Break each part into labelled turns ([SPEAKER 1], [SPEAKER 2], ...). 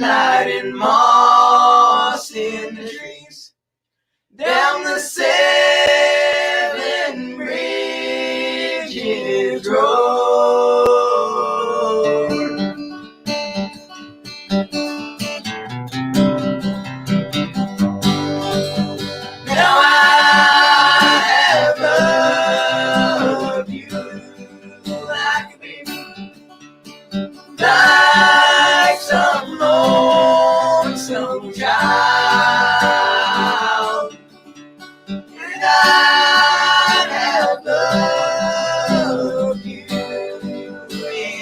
[SPEAKER 1] night and moss in the trees. Down the 7 Bridges Road. Now I have loved you like a baby, like some lonesome child. And I have loved you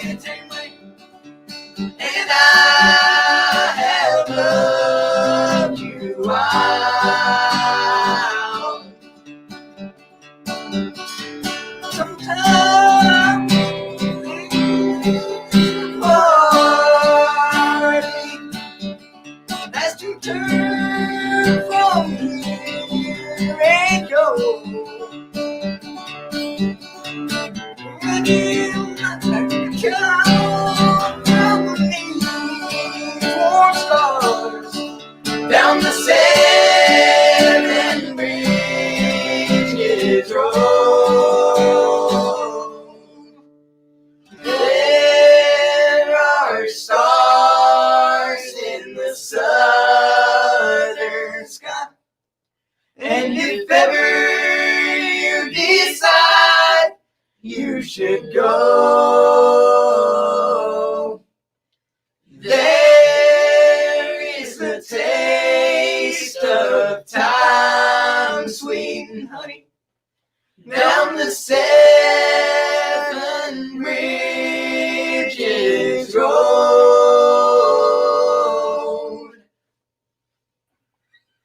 [SPEAKER 1] intently, and I have loved you wild. Sometimes that's to turn from here and go. And you come from these warm stars down the 7 Bridges Road. There are stars in the southern sky, and if ever you decide you should go, there is the taste of time, sweet and honey, down the 7 Bridges Road.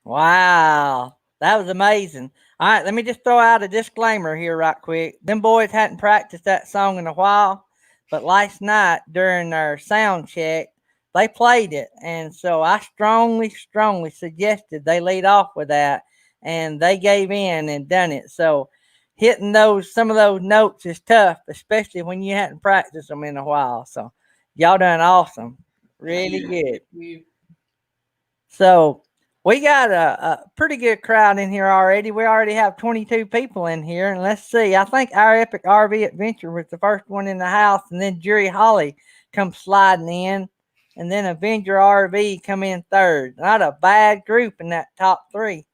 [SPEAKER 2] Wow, that was amazing. All right, let me just throw out a disclaimer here right quick. Them boys hadn't practiced that song in a while, but last night during our sound check, they played it. And so I strongly suggested they lead off with that, and they gave in and done it. So hitting some of those notes is tough, especially when you hadn't practiced them in a while. So y'all done awesome. Really good. So we got a pretty good crowd in here already. We already have 22 people in here. And let's see, I think our Epic RV Adventure was the first one in the house. And then Jerry Holly come sliding in. And then Avenger RV come in third. Not a bad group in that top 3.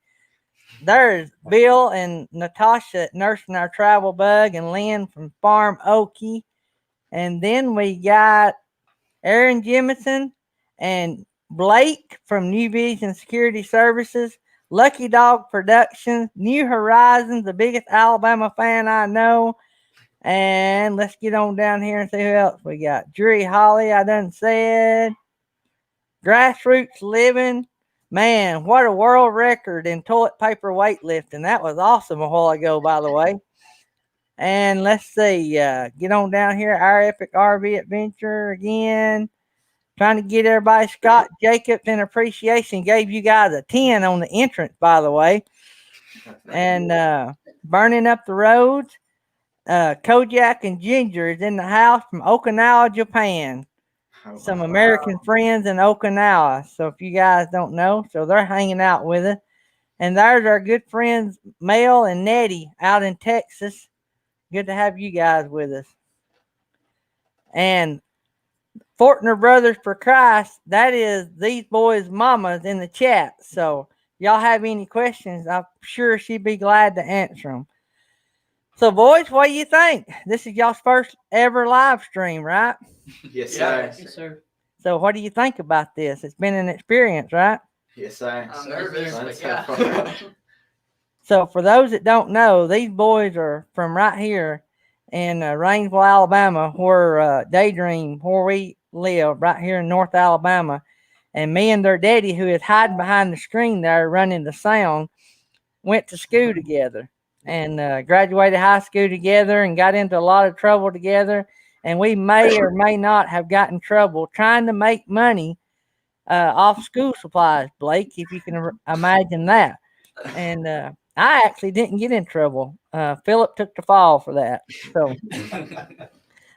[SPEAKER 2] There's Bill and Natasha at Nursing Our Travel Bug, and Lynn from Farm Okie. And then we got Aaron Jemison and Blake from New Vision Security Services, Lucky Dog Productions, New Horizons, the biggest Alabama fan I know. And let's get on down here and see who else we got. Drury Holly, I done said. Grassroots Living. Man, what a world record in toilet paper weightlifting. That was awesome a while ago, by the way. And let's see, get on down here. Our Epic RV Adventure again. Trying to get everybody. Scott Jacobs in appreciation gave you guys a 10 on the entrance, by the way. And Burning Up the Roads. Kojak and Ginger is in the house from Okinawa, Japan. Some American friends in Okinawa. So if you guys don't know, so they're hanging out with us. And there's our good friends Mel and Nettie out in Texas. Good to have you guys with us. And Fortner Brothers for Christ, that is these boys' mamas in the chat. So y'all have any questions, I'm sure she'd be glad to answer them. So boys, what do you think? This is y'all's first ever live stream, right?
[SPEAKER 1] Yes, sir.
[SPEAKER 3] Yes, sir.
[SPEAKER 2] So what do you think about this? It's been an experience, right?
[SPEAKER 1] Yes, sir.
[SPEAKER 3] I'm nervous, but yeah.
[SPEAKER 2] So for those that don't know, these boys are from right here in Rainsville, Alabama, where Daydream, where we live, right here in North Alabama. And me and their daddy, who is hiding behind the screen there running the sound, went to school together and graduated high school together and got into a lot of trouble together. And we may or may not have gotten in trouble trying to make money off school supplies, Blake, if you can imagine that. And I actually didn't get in trouble. Philip took the fall for that. So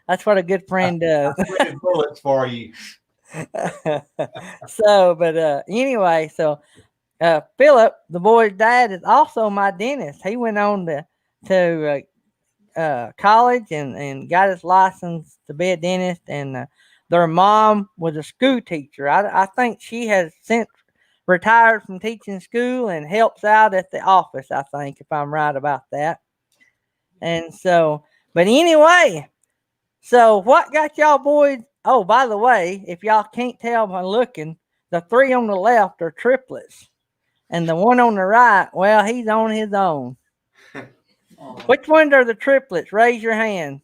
[SPEAKER 2] that's what a good friend does.
[SPEAKER 4] Bullets for you.
[SPEAKER 2] So, but anyway, so Philip, the boy's dad, is also my dentist. He went on to college and got his license to be a dentist. And their mom was a school teacher. I think she has since retired from teaching school and helps out at the office, I think, if I'm right about that. And so, but anyway, so what got y'all boys? Oh, by the way, if y'all can't tell by looking, the three on the left are triplets. And the one on the right, well, he's on his own. Which ones are the triplets? Raise your hand.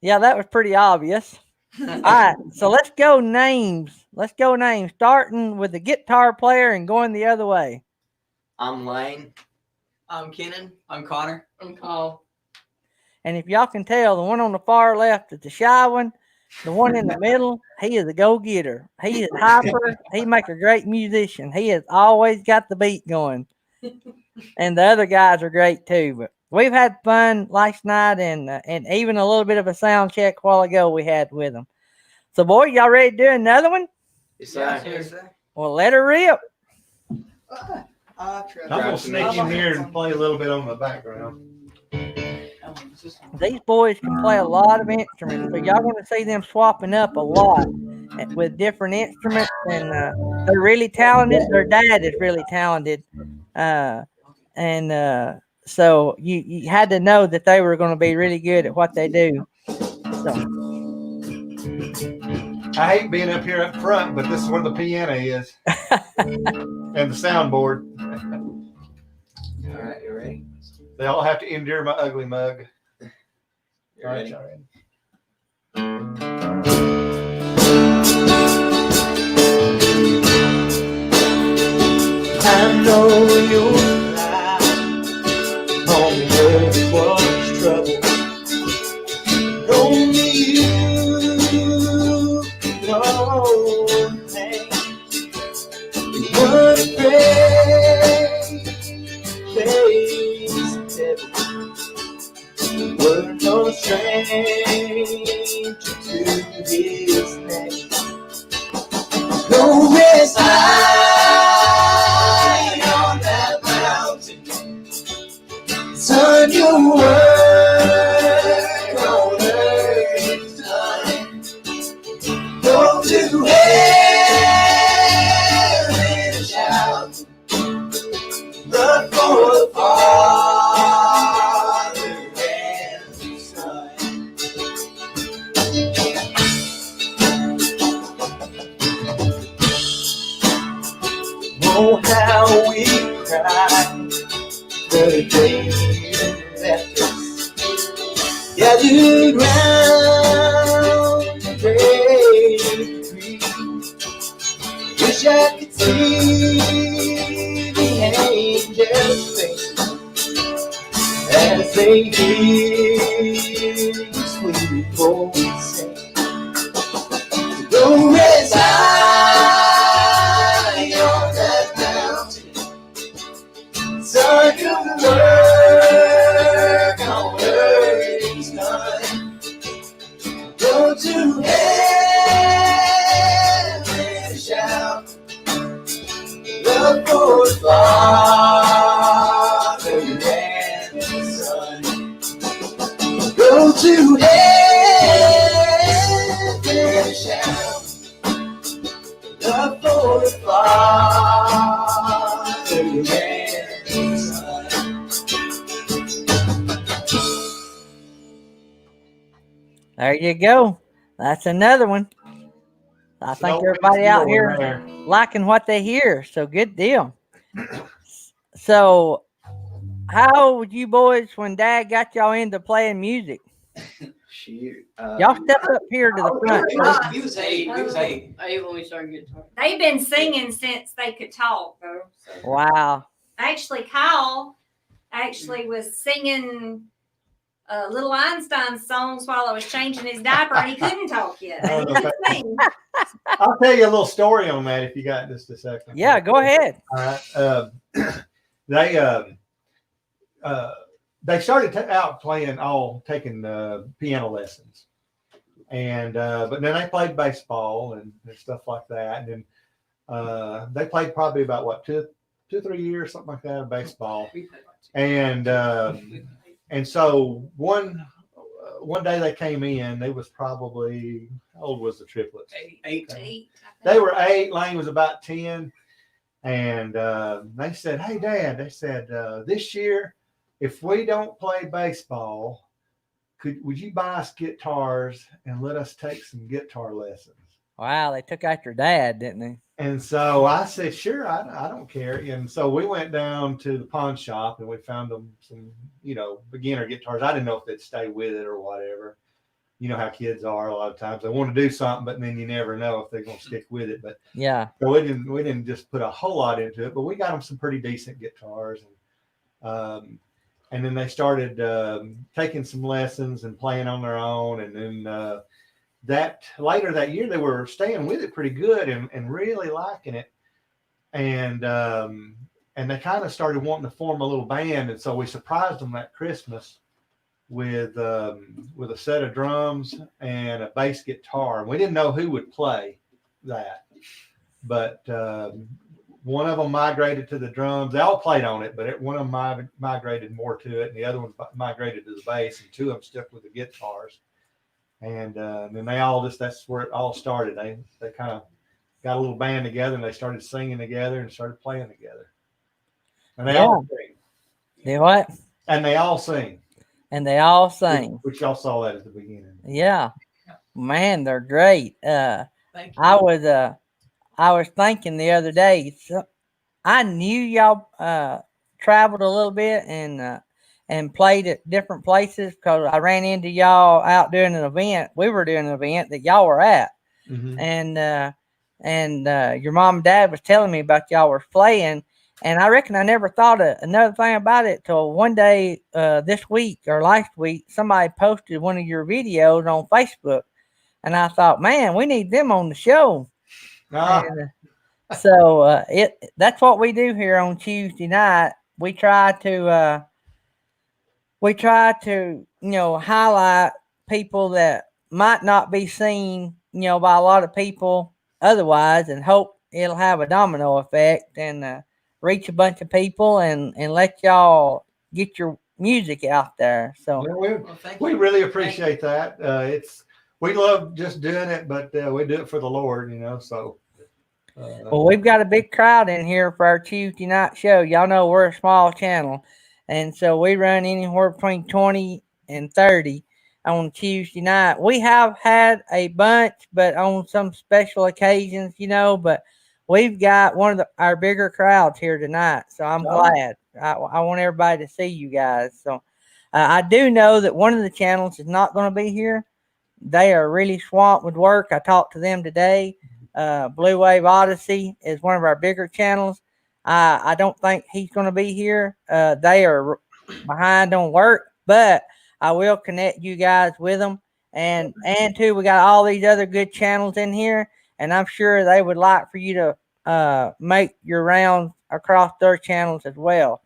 [SPEAKER 2] Yeah, that was pretty obvious. All right, so let's go names. Let's go names, starting with the guitar player and going the other way.
[SPEAKER 1] I'm Lane. I'm Kenan. I'm Connor.
[SPEAKER 3] I'm Kyle.
[SPEAKER 2] And if y'all can tell, the one on the far left is the shy one. The one in the middle, he is a go-getter. He is hyper. He make a great musician. He has always got the beat going. And the other guys are great too. But we've had fun last night, and even a little bit of a sound check a while ago we had with them. So, boy, y'all ready to do another one?
[SPEAKER 1] Yes, sir. Yes, sir.
[SPEAKER 2] Well, let her rip.
[SPEAKER 4] I'm gonna sneak in here and play a little bit on the background.
[SPEAKER 2] These boys can play a lot of instruments, so y'all going to see them swapping up a lot with different instruments, and they're really talented. Their dad is really talented, and so you had to know that they were going to be really good at what they do. So
[SPEAKER 4] I hate being up here up front, but this is where the piano is and the soundboard.
[SPEAKER 1] All right, you ready?
[SPEAKER 4] They all have to endure my ugly mug.
[SPEAKER 1] You ready?
[SPEAKER 5] I know you're right. On earth was trouble. Only you know pain. You were afraid to face the devil. Were no stranger to his name. No rest on that mountain. Son, your work on earth is done. Go to hell and shout. Run for the Father and the Son. Oh, how we cried the day you left us. Gathered round the great tree. Wish I could see the angels' faces as they hear your sweet voice sing. Go rest on that mountain. Son, your work on earth is done. Go to heaven and shout. Love for the Father and the Son. Go to heaven and shout. Love for the Father and the Son.
[SPEAKER 2] there you go. That's another one. I think everybody out here liking what they hear. So good deal. So how would you boys when Dad got y'all into playing music?
[SPEAKER 1] Shoot.
[SPEAKER 2] Y'all step up here to the front.
[SPEAKER 1] We was eight. We was eight.
[SPEAKER 3] I when we started guitar.
[SPEAKER 6] They've been singing since they could talk, though. So.
[SPEAKER 2] Wow.
[SPEAKER 6] Actually, Kyle was singing Little Einstein songs while I was changing his diaper, and he couldn't talk yet. He couldn't sing.
[SPEAKER 4] I'll tell you a little story on that if you got just a second.
[SPEAKER 2] Yeah, go ahead.
[SPEAKER 4] All right. They started out taking piano lessons, And but then they played baseball and stuff like that. And then they played probably about what 2 or 3 years, something like that, of baseball. And so one day they came in. They was probably, how old was the triplets?
[SPEAKER 1] 8.
[SPEAKER 4] They were 8. Lane was about 10. And they said, "Hey, Dad," they said, "this year, if we don't play baseball, would you buy us guitars and let us take some guitar lessons?"
[SPEAKER 2] Wow, they took after Dad, didn't they?
[SPEAKER 4] And so I said, "Sure, I don't care." And so we went down to the pawn shop and we found them some, beginner guitars. I didn't know if they'd stay with it or whatever. You know how kids are a lot of times. They want to do something, but then you never know if they're going to stick with it. But
[SPEAKER 2] yeah,
[SPEAKER 4] so we didn't just put a whole lot into it, but we got them some pretty decent guitars. And then they started taking some lessons and playing on their own. And then that later that year, they were staying with it pretty good and really liking it. And they kind of started wanting to form a little band. And so we surprised them that Christmas with a set of drums and a bass guitar. And we didn't know who would play that, but one of them migrated to the drums. They all played on it, but one of them migrated more to it, and the other one migrated to the bass, and 2 of them stuck with the guitars. And then that's where it all started. They kind of got a little band together, and they started singing together and started playing together. And they all sing.
[SPEAKER 2] They what?
[SPEAKER 4] And they all sing.
[SPEAKER 2] And they all sing.
[SPEAKER 4] Which y'all saw that at the beginning.
[SPEAKER 2] Yeah. Man, they're great.
[SPEAKER 1] Thank you.
[SPEAKER 2] I was thinking the other day, I knew y'all traveled a little bit and played at different places because I ran into y'all out doing an event. We were doing an event that y'all were at.
[SPEAKER 4] Mm-hmm.
[SPEAKER 2] And your mom and dad was telling me about y'all were playing. And I reckon I never thought of another thing about it till one day this week or last week, somebody posted one of your videos on Facebook. And I thought, man, we need them on the show. And, so that's what we do here on Tuesday night. We try to highlight people that might not be seen, by a lot of people otherwise, and hope it'll have a domino effect and reach a bunch of people and let y'all get your music out there. So
[SPEAKER 4] we really appreciate that. We love just doing it, but we do it for the Lord, so.
[SPEAKER 2] Well, we've got a big crowd in here for our Tuesday night show. Y'all know we're a small channel, and so we run anywhere between 20 and 30 on Tuesday night. We have had a bunch, but on some special occasions, but we've got one of our bigger crowds here tonight, so I'm glad. I want everybody to see you guys. So I do know that one of the channels is not going to be here. They are really swamped with work. I talked to them today. Blue Wave Odyssey is one of our bigger channels. I don't think he's going to be here. They are behind on work, but I will connect you guys with them. And too, we got all these other good channels in here, and I'm sure they would like for you to make your rounds across their channels as well.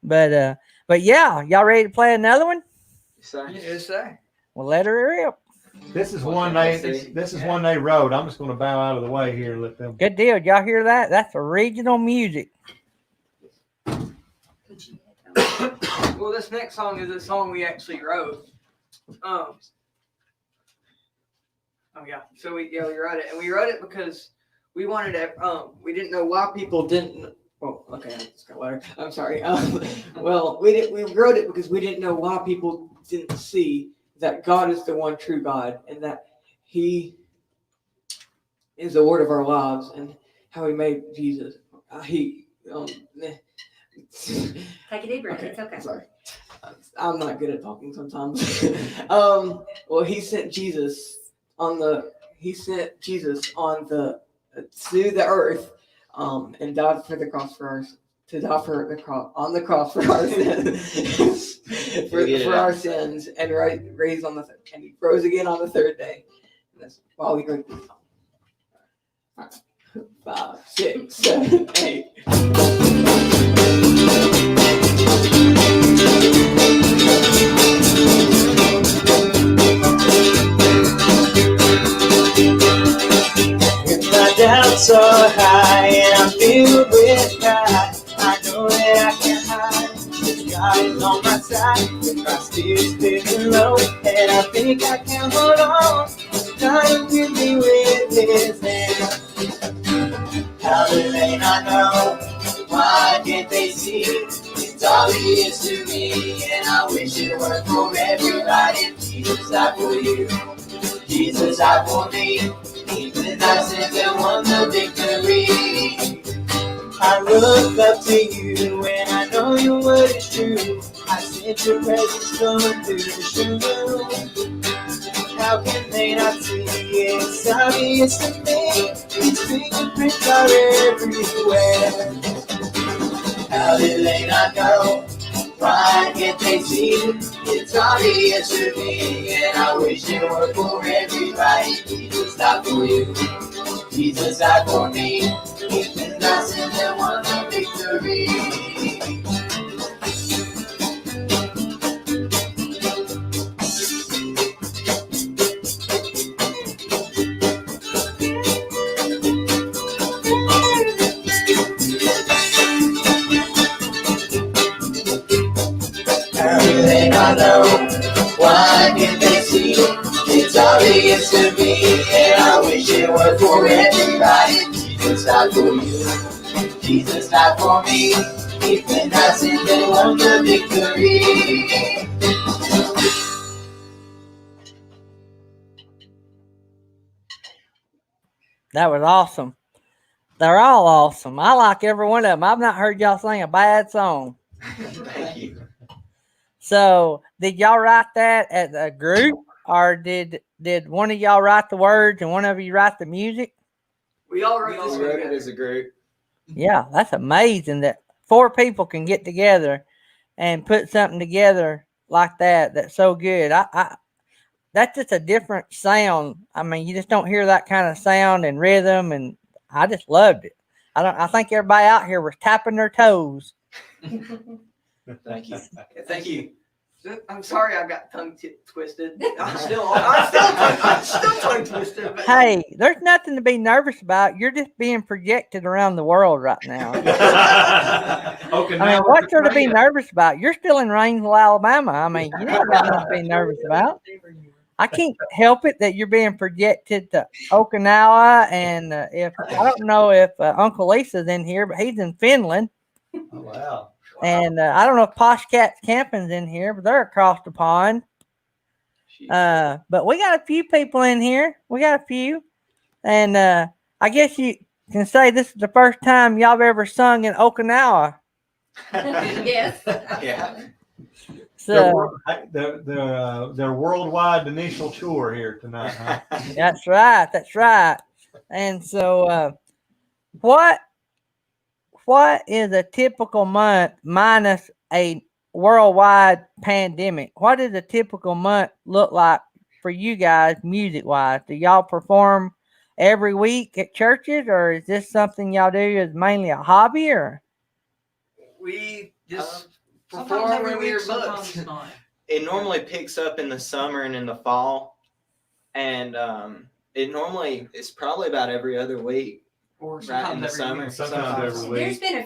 [SPEAKER 2] But yeah, y'all ready to play another one?
[SPEAKER 1] Yes, sir.
[SPEAKER 2] Well, let her rip.
[SPEAKER 4] This is one they wrote. I'm just going to bow out of the way here and let them.
[SPEAKER 2] Good deal. Y'all hear that? That's original music.
[SPEAKER 1] Well, this next song is a song we actually wrote. Oh yeah. So we wrote it, and we wrote it because we wanted to. We didn't know why people didn't. Oh, okay. I'm sorry. Well, we wrote it because we didn't know why people didn't see that God is the one true God, and that He is the Lord of our lives, and how He made Jesus.
[SPEAKER 6] Take a deep breath.
[SPEAKER 1] Okay,
[SPEAKER 6] It's okay.
[SPEAKER 1] Sorry, I'm not good at talking sometimes. Well, He sent Jesus on the to the earth, and died for the cross for us. To die on the cross for our sins, for our sins, and raised on the third, and He rose again on the third day. And that's why we go. 5, 6, 7, 8.
[SPEAKER 5] with his hand. How do they not know? Why can't they see? It's obvious to me, and I wish it were for everybody. Jesus died for you, Jesus died for me. Even I sinned and won the victory. I look up to you, and I know your word is true. I sense your presence coming through the room. How can they not see? It's obvious to me. These fingerprints are everywhere. How did they not know? Why can't they see? It's obvious to me, and I wish it were for everybody. Jesus died for you, Jesus died for me. Even I sinned and won the victory. How do they not know? Why can't they see? It's obvious to me, and I wish it were for everybody. Jesus died for you, Jesus died for me. Even I sinned and won the victory.
[SPEAKER 2] That was awesome. They're all awesome. I like every one of them. I've not heard y'all sing a bad song.
[SPEAKER 5] Thank you.
[SPEAKER 2] So, did y'all write that as a group, or did one of y'all write the words and one of you write the music?
[SPEAKER 1] We all wrote this
[SPEAKER 5] We
[SPEAKER 1] one
[SPEAKER 5] wrote it
[SPEAKER 1] together.
[SPEAKER 5] as a group.
[SPEAKER 2] Yeah, that's amazing that 4 people can get together and put something together like that. That's so good. That's just a different sound. I mean, you just don't hear that kind of sound and rhythm, and I just loved it. I think everybody out here was tapping their toes.
[SPEAKER 5] Thank you.
[SPEAKER 1] Thank you. I'm sorry I got twisted. I'm still tongue twisted. But
[SPEAKER 2] Hey, there's nothing to be nervous about. You're just being projected around the world right now.
[SPEAKER 4] Okay,
[SPEAKER 2] I mean, what's there to be nervous about? You're still in Rainsville, Alabama. I mean, you ain't got nothing to be nervous about. I can't help it that you're being projected to Okinawa, and if I don't know if Uncle Lisa's in here, but he's in Finland,
[SPEAKER 4] Oh, wow.
[SPEAKER 2] and I don't know if Posh Cat's Camping's in here, but they're across the pond. But we got a few people in here. We got a few, and I guess you can say this is the first time y'all have ever sung in Okinawa.
[SPEAKER 6] Yes.
[SPEAKER 5] Yeah.
[SPEAKER 2] So
[SPEAKER 4] Their worldwide initial tour here tonight, huh?
[SPEAKER 2] that's right. That's right. And so, what is a typical month minus a worldwide pandemic? What does a typical month look like for you guys, music wise? Do y'all perform every week at churches, or is this something y'all do as mainly a hobby? Or
[SPEAKER 1] we just
[SPEAKER 3] Sometimes
[SPEAKER 1] perform
[SPEAKER 3] every
[SPEAKER 1] when
[SPEAKER 3] week,
[SPEAKER 1] we're
[SPEAKER 3] sometimes
[SPEAKER 1] booked.
[SPEAKER 3] not.
[SPEAKER 7] It normally picks up in the summer and in the fall, and it normally is probably about every other week,
[SPEAKER 3] Or
[SPEAKER 7] right in the
[SPEAKER 3] sometimes every
[SPEAKER 7] summer.
[SPEAKER 3] week.
[SPEAKER 4] Sometimes every week.
[SPEAKER 6] There's been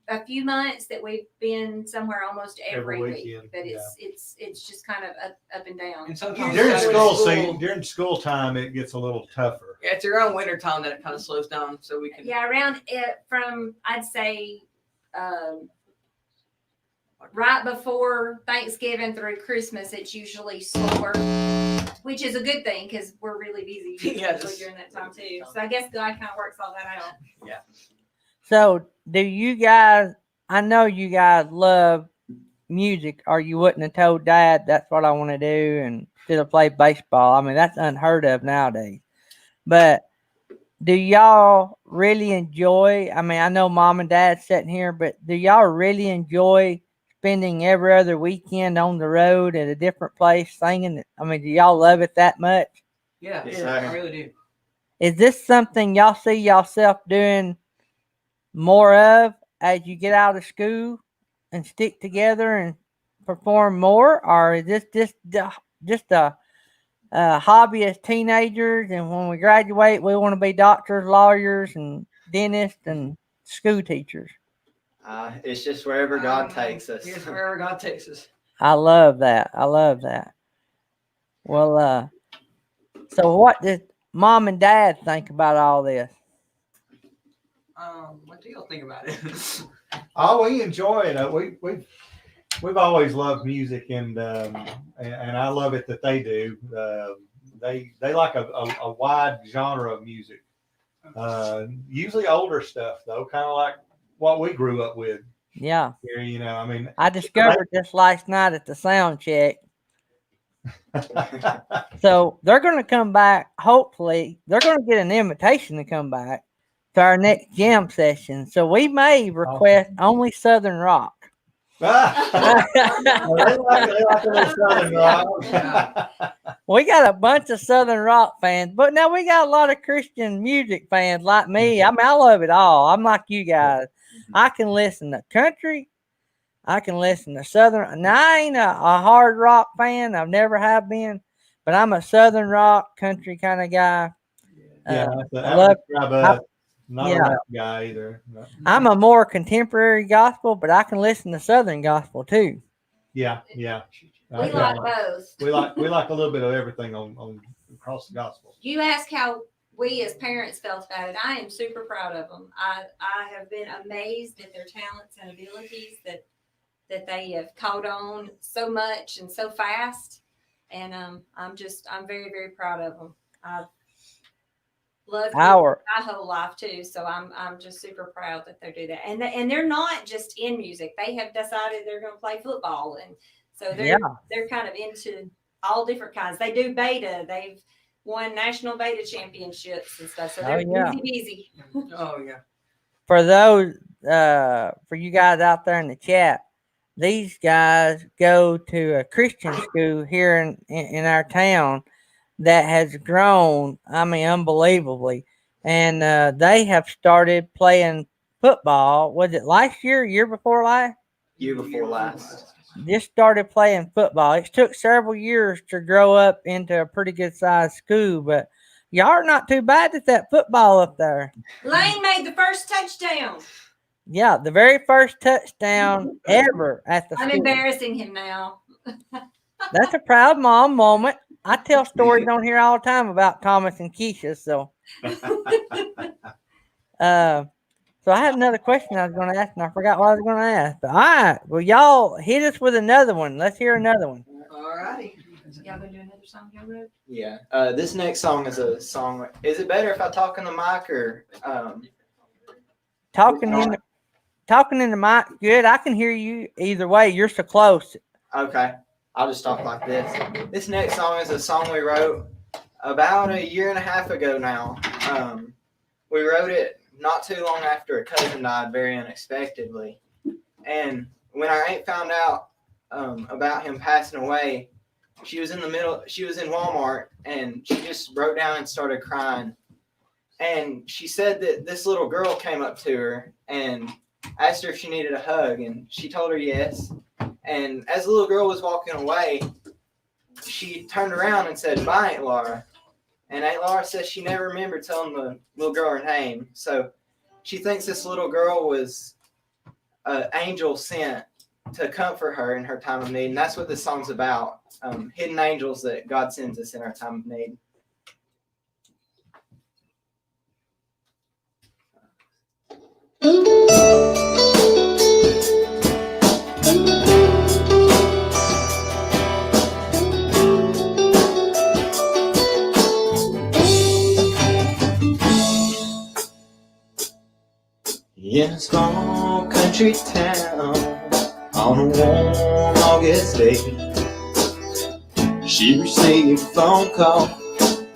[SPEAKER 6] a few months that we've been somewhere almost every
[SPEAKER 4] Every
[SPEAKER 6] week,
[SPEAKER 4] weekend,
[SPEAKER 6] but
[SPEAKER 4] yeah.
[SPEAKER 6] it's just kind of up and down.
[SPEAKER 3] And sometimes
[SPEAKER 4] During
[SPEAKER 1] Saturday
[SPEAKER 4] school
[SPEAKER 1] school.
[SPEAKER 4] season, during school time, it gets a little tougher.
[SPEAKER 1] Yeah, it's around winter time that it kind of slows down, so we can.
[SPEAKER 6] Yeah, around it from I'd say right before Thanksgiving through Christmas, it's usually slower, which is a good thing because we're really busy
[SPEAKER 1] Yes.
[SPEAKER 6] usually during that time too. So I guess God kind of works all that out.
[SPEAKER 2] so do you guys? I know you guys love music, or you wouldn't have told Dad that's what I want to do and instead of play baseball. I mean, that's unheard of nowadays. But do y'all really enjoy? I mean, I know Mom and Dad sitting here, but do y'all really enjoy spending every other weekend on the road at a different place singing? I mean, do y'all love it that much?
[SPEAKER 1] Yeah,
[SPEAKER 7] Yes,
[SPEAKER 1] yeah,
[SPEAKER 7] sir.
[SPEAKER 1] I really do.
[SPEAKER 2] Is this something y'all see yourself doing more of as you get out of school and stick together and perform more, or is this just a hobby as teenagers, and when we graduate, we want to be doctors, lawyers, and dentists and school teachers?
[SPEAKER 7] It's just wherever God takes us.
[SPEAKER 1] Yes, wherever God takes us.
[SPEAKER 2] I love that. I love that. Well, so what does mom and dad think about all this?
[SPEAKER 1] What do y'all think about it?
[SPEAKER 4] Oh, we enjoy it. We've always loved music, and I love it that they do. They like a wide genre of music. Usually older stuff though, kind of like what we grew up with.
[SPEAKER 2] Yeah.
[SPEAKER 4] Here, you know, I mean,
[SPEAKER 2] I discovered this last night at the sound check. So they're going to come back. Hopefully, they're going to get an invitation to come back to our next jam session. So we may request only Southern rock.
[SPEAKER 4] they like a little Southern rock.
[SPEAKER 2] We got a bunch of Southern rock fans, but now we got a lot of Christian music fans like me. I mean, I love it all. I'm like you guys. I can listen to country. I can listen to Southern. Now, I ain't a hard rock fan. I've never have been, but I'm a Southern rock country kind of guy.
[SPEAKER 4] Yeah, not
[SPEAKER 2] yeah.
[SPEAKER 4] a rap guy either.
[SPEAKER 2] I'm a more contemporary gospel, but I can listen to Southern gospel too.
[SPEAKER 4] Yeah.
[SPEAKER 6] We like both.
[SPEAKER 4] We like a little bit of everything on across the gospel.
[SPEAKER 6] You ask how we as parents felt about it. I am super proud of them. I have been amazed at their talents and abilities that they have caught on so much and so fast. And I'm very, very proud of them. I've loved my whole life too. So I'm just super proud that they do that. And they're not just in music. They have decided they're going to play football. And so they're kind of into all different kinds. They do beta. They've won national beta championships and stuff. So they're busy.
[SPEAKER 1] Oh yeah.
[SPEAKER 2] For those, for you guys out there in the chat, these guys go to a Christian school here in our town that has grown, I mean, unbelievably. And they have started playing football. Was it last year before last?
[SPEAKER 7] Year before last.
[SPEAKER 2] Just started playing football. It took several years to grow up into a pretty good sized school, but y'all are not too bad at that football up there.
[SPEAKER 6] Lane made the first touchdown.
[SPEAKER 2] Yeah, the very first touchdown ever at the
[SPEAKER 6] I'm
[SPEAKER 2] school.
[SPEAKER 6] embarrassing him now.
[SPEAKER 2] That's a proud mom moment. I tell stories on here all the time about Thomas and Keisha. So, so I had another question I was going to ask, and I forgot what I was going to ask. But all right, well, y'all hit us with another one. Let's hear another one.
[SPEAKER 1] All righty.
[SPEAKER 6] Y'all gonna do another song y'all wrote?
[SPEAKER 7] Yeah. This next song is a song. Is it better if I talk in the mic or?
[SPEAKER 2] Talking in the mic, good. I can hear you either way. You're so close.
[SPEAKER 7] Okay. I'll just talk like this. This next song is a song we wrote about a year and a half ago now. We wrote it not too long after a cousin died very unexpectedly. And when our aunt found out about him passing away, she was in Walmart and she just broke down and started crying. And she said that this little girl came up to her and asked her if she needed a hug, and she told her yes. And as the little girl was walking away, she turned around and said, "Bye, Aunt Laura." And Aunt Laura says she never remembered telling the little girl her name. So she thinks this little girl was an angel sent to comfort her in her time of need. And that's what this song's about. Hidden angels that God sends us in our time of need. In a small country town on a warm August day, she received a phone call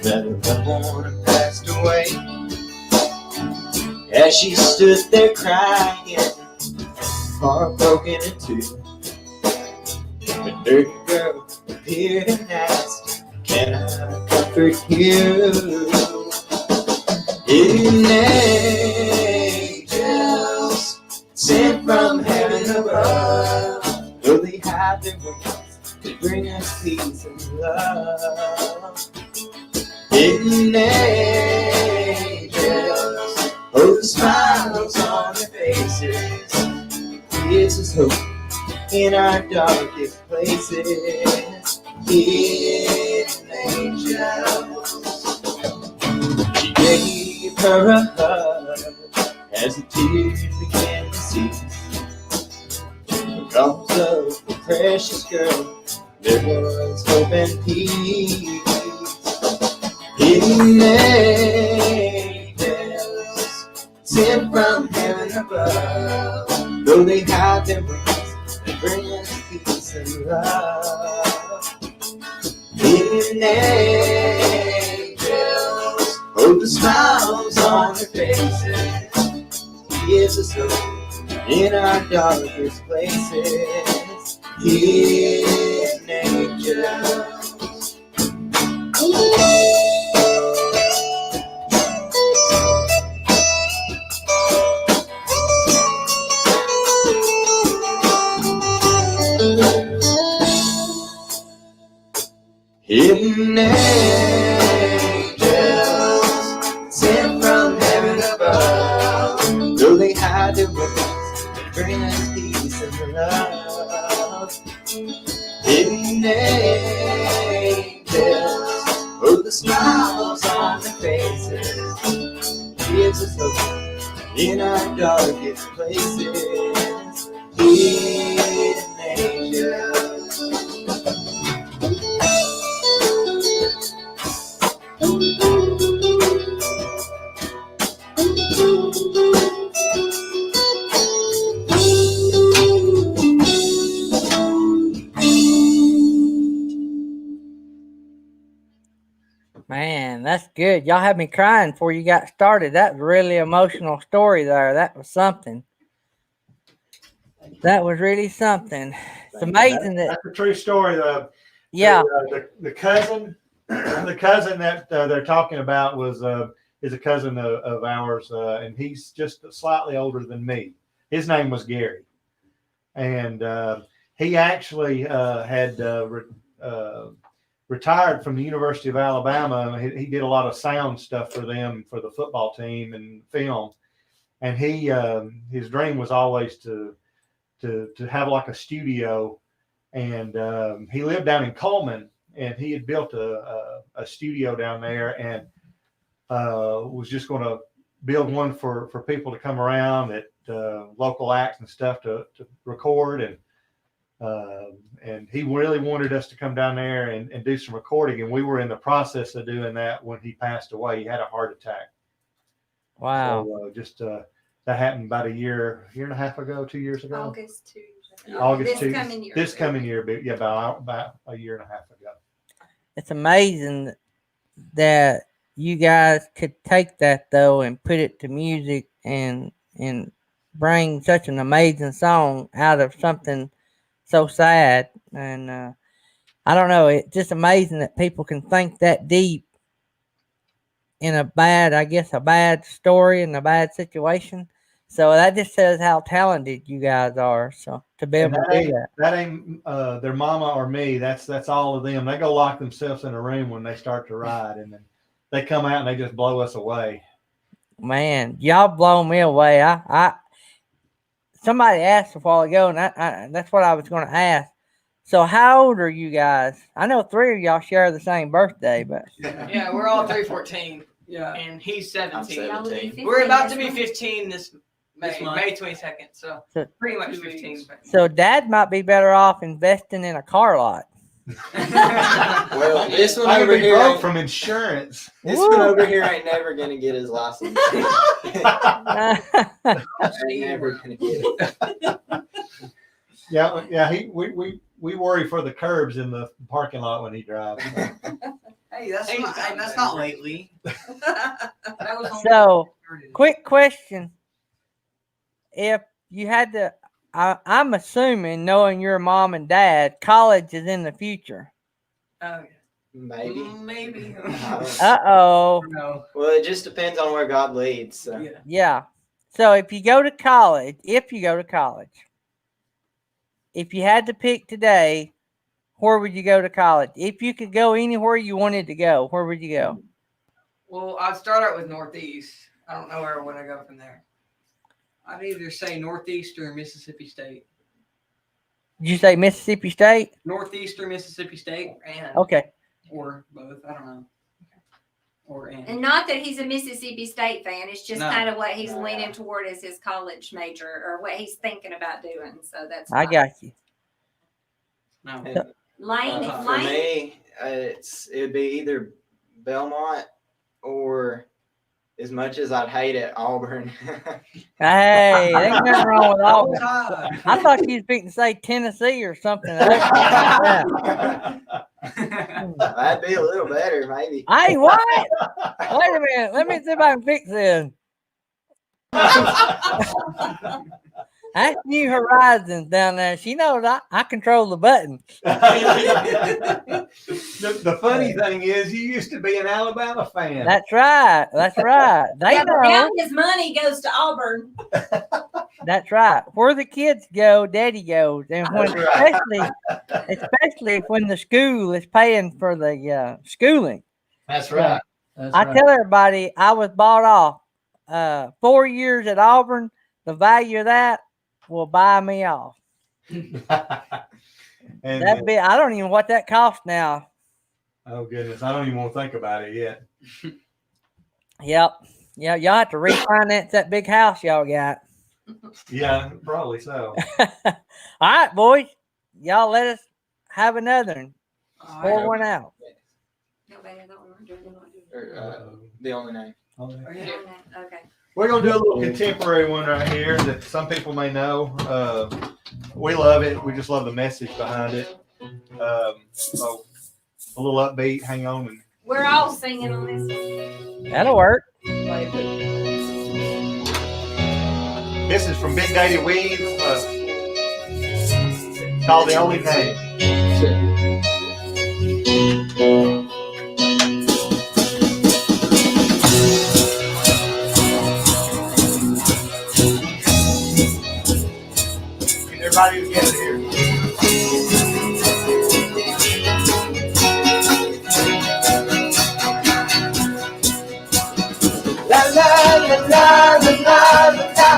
[SPEAKER 7] that her loved one had passed away. As she stood there crying, heartbroken in two, the dirty girl appeared and asked, "Can I comfort you?" Hidden angels sent from heaven above, though they hide their wings to bring us peace and love. Hidden angels, oh, the smiles on their faces gives us hope in our darkest places. Hidden angels.
[SPEAKER 5] her a hug as the tears began to cease. Because of the precious girl, there was hope and peace. Hidden angels sent from heaven above, though they hide their wings, they bring us peace and love. Hidden angels hold the smiles on their faces, gives us hope in our darkest places. Hidden angels. Hidden angels sent from heaven above, though they hide their wings, they bring us peace and love. Hidden angels hold the smiles on their faces, gives us hope in our darkest places. Hidden angels.
[SPEAKER 2] Man, that's good. Y'all had me crying before you got started. That was a really emotional story there. That was something. That was really something. It's amazing that,
[SPEAKER 4] That's a true story.
[SPEAKER 2] yeah.
[SPEAKER 4] The cousin, the cousin that they're talking about is a cousin of ours, and he's just slightly older than me. His name was Gary, and he actually had retired from the University of Alabama. He did a lot of sound stuff for them, for the football team and film. And his dream was always to have like a studio. And he lived down in Coleman, and he had built a studio down there, and was just going to build one for people to come around at local acts and stuff to record. And he really wanted us to come down there and do some recording. And we were in the process of doing that when he passed away. He had a heart attack.
[SPEAKER 2] Wow.
[SPEAKER 4] So that happened about a year and a half ago, 2 years ago.
[SPEAKER 6] August 2.
[SPEAKER 4] August
[SPEAKER 6] This
[SPEAKER 4] 2.
[SPEAKER 6] coming year.
[SPEAKER 4] This coming year, but yeah, about a year and a half ago.
[SPEAKER 2] It's amazing that you guys could take that though and put it to music and bring such an amazing song out of something so sad. And I don't know, it's just amazing that people can think that deep in a bad story and a bad situation. So that just says how talented you guys are. So to be able to do that.
[SPEAKER 4] That ain't their mama or me. That's all of them. They go lock themselves in a room when they start to ride, and then they come out and they just blow us away.
[SPEAKER 2] Man, y'all blow me away. I somebody asked a while ago, and I that's what I was going to ask. So how old are you guys? I know 3 of y'all share the same birthday, but
[SPEAKER 1] Yeah, we're all 314.
[SPEAKER 3] Yeah.
[SPEAKER 1] And he's
[SPEAKER 7] I'm
[SPEAKER 1] 17.
[SPEAKER 6] Y'all will be
[SPEAKER 7] 17.
[SPEAKER 1] We're about to
[SPEAKER 6] 15
[SPEAKER 1] be
[SPEAKER 6] this month.
[SPEAKER 1] 15 this
[SPEAKER 3] month.
[SPEAKER 1] May 22nd. So
[SPEAKER 2] So-
[SPEAKER 1] pretty much
[SPEAKER 3] 2
[SPEAKER 1] 15.
[SPEAKER 3] weeks.
[SPEAKER 2] so Dad might be better off investing in a car lot.
[SPEAKER 7] Well, this one
[SPEAKER 4] I could
[SPEAKER 7] over
[SPEAKER 4] be
[SPEAKER 7] here,
[SPEAKER 4] broke
[SPEAKER 7] ain't,
[SPEAKER 4] from insurance.
[SPEAKER 7] this
[SPEAKER 2] Woo.
[SPEAKER 7] one over here ain't never gonna get his license. Ain't never gonna get it.
[SPEAKER 4] Yeah. We worry for the curbs in the parking lot when he drives.
[SPEAKER 3] Hey, that's not lately. That was only
[SPEAKER 2] So, quick question. If you had to, I'm assuming, knowing your mom and dad, college is in the future.
[SPEAKER 3] Oh,
[SPEAKER 7] Maybe.
[SPEAKER 3] maybe.
[SPEAKER 2] Uh-oh.
[SPEAKER 3] No.
[SPEAKER 7] Well, it just depends on where God leads. So.
[SPEAKER 3] Yeah.
[SPEAKER 2] Yeah. So if you go to college, if you had to pick today, where would you go to college? If you could go anywhere you wanted to go, where would you go?
[SPEAKER 1] Well, I'd start out with Northeast. I don't know where I want to go from there.
[SPEAKER 3] I'd either say Northeast or Mississippi State.
[SPEAKER 2] Did you say Mississippi State?
[SPEAKER 3] Northeast or Mississippi State,
[SPEAKER 1] And
[SPEAKER 2] Okay.
[SPEAKER 3] or both. I don't know.
[SPEAKER 6] And not that he's a Mississippi State fan. It's just
[SPEAKER 3] No.
[SPEAKER 6] kind of what he's leaning toward as his college major or what he's thinking about doing. So that's
[SPEAKER 2] I
[SPEAKER 6] fine.
[SPEAKER 2] got you.
[SPEAKER 3] No.
[SPEAKER 6] Lane.
[SPEAKER 7] For me, it would be either Belmont or, as much as I'd hate it, Auburn.
[SPEAKER 2] Hey, there's nothing wrong with
[SPEAKER 3] Roll
[SPEAKER 2] Auburn.
[SPEAKER 3] Tide.
[SPEAKER 2] I thought you was fixing to say Tennessee or something. Hey,
[SPEAKER 7] That'd be a little better, maybe.
[SPEAKER 2] what? Wait a minute. Let me see if I can fix this. That's New Horizons down there. She knows I control the button.
[SPEAKER 4] The funny thing is, you used to be an Alabama fan.
[SPEAKER 2] That's right. That's right. They
[SPEAKER 6] Yeah, but
[SPEAKER 2] know.
[SPEAKER 6] now his money goes to Auburn.
[SPEAKER 2] That's right. Where the kids go, Daddy goes, and when
[SPEAKER 4] That's right.
[SPEAKER 2] especially when the school is paying for the schooling.
[SPEAKER 4] That's right. That's
[SPEAKER 2] I
[SPEAKER 4] right.
[SPEAKER 2] tell everybody I was bought off 4 years at Auburn. The value of that will buy me off.
[SPEAKER 4] And
[SPEAKER 2] That'd be I don't even know what that costs now.
[SPEAKER 4] oh goodness, I don't even want to think about it yet.
[SPEAKER 2] Yep. Yeah, y'all have to refinance that big house y'all got.
[SPEAKER 4] Yeah, probably so.
[SPEAKER 2] All right, boys. Y'all let us have another one.
[SPEAKER 3] All
[SPEAKER 2] Pour
[SPEAKER 3] right.
[SPEAKER 2] one out.
[SPEAKER 6] Nobody, I don't want to do it.
[SPEAKER 7] Or, the only name.
[SPEAKER 6] Okay.
[SPEAKER 4] We're gonna do a little contemporary one right here that some people may know. We love it. We just love the message behind it. So a little upbeat. Hang on and
[SPEAKER 6] We're all singing on this one.
[SPEAKER 2] That'll work.
[SPEAKER 4] this is from Big Daddy Weave. Called The Only Name. Everybody together here.
[SPEAKER 5] La la la la la la la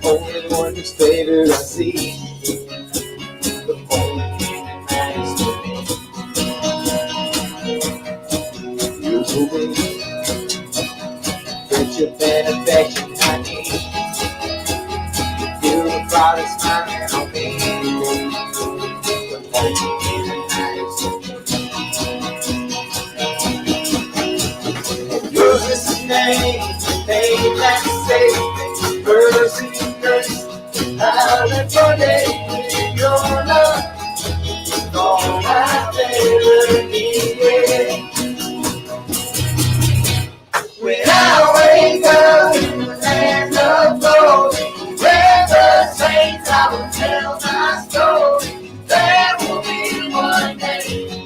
[SPEAKER 5] only one whose favor I see. The only thing that matters to me. You're the way, friendship and affection I need. You're the father smiling on me. The only thing that matters to me. Yours is the name that saves me. Mercy and grace, I'll live for days in your love. All I ever needed. When I wake up in the land of glory, where the saints I will tell my story. There will be one day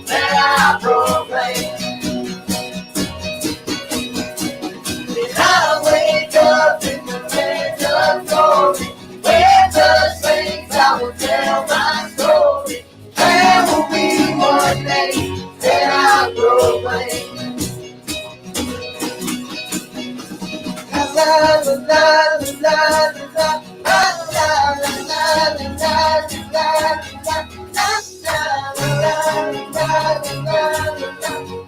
[SPEAKER 5] that I proclaim. When I wake up in the land of glory, where the saints I will tell my story. There will be one day that I proclaim. La la la la la la la la la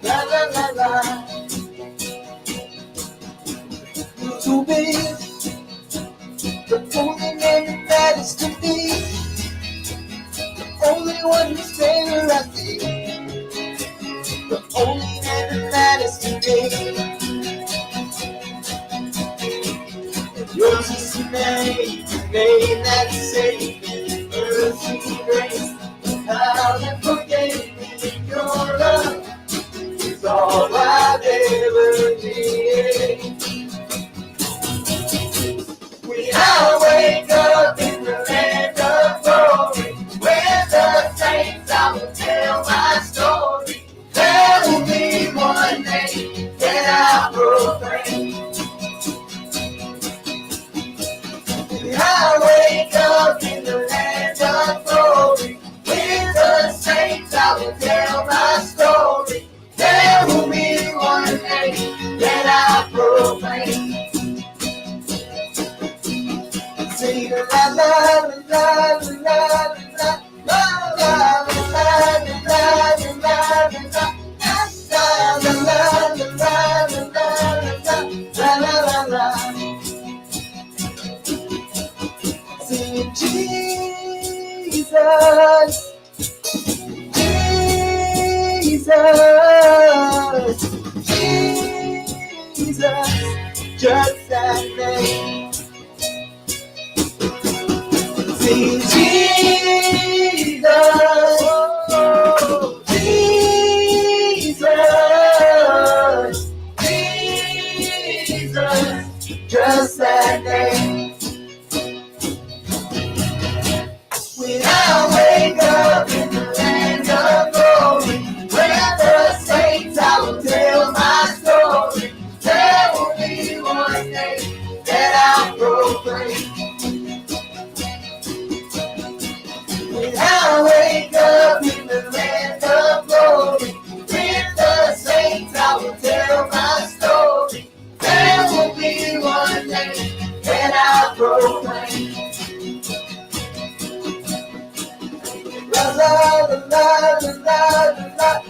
[SPEAKER 5] la la la la. To be the only name that matters to me, the only one whose favor I see, the only name that matters to me. Yours is the name that saves me, mercy and grace. How that forgave me, your love is all I've ever needed. When I wake up in the land of glory, where the saints I will tell my story. Sing Jesus, Jesus, Jesus, just that name. Sing Jesus, oh, Jesus, Jesus, just that name. When I wake up in the land of glory, where the saints I will tell my story. There will be one name that I'll proclaim. When I wake up in the land of glory, with the saints I will tell my story. There will be one name that I'll proclaim. La la la la la la la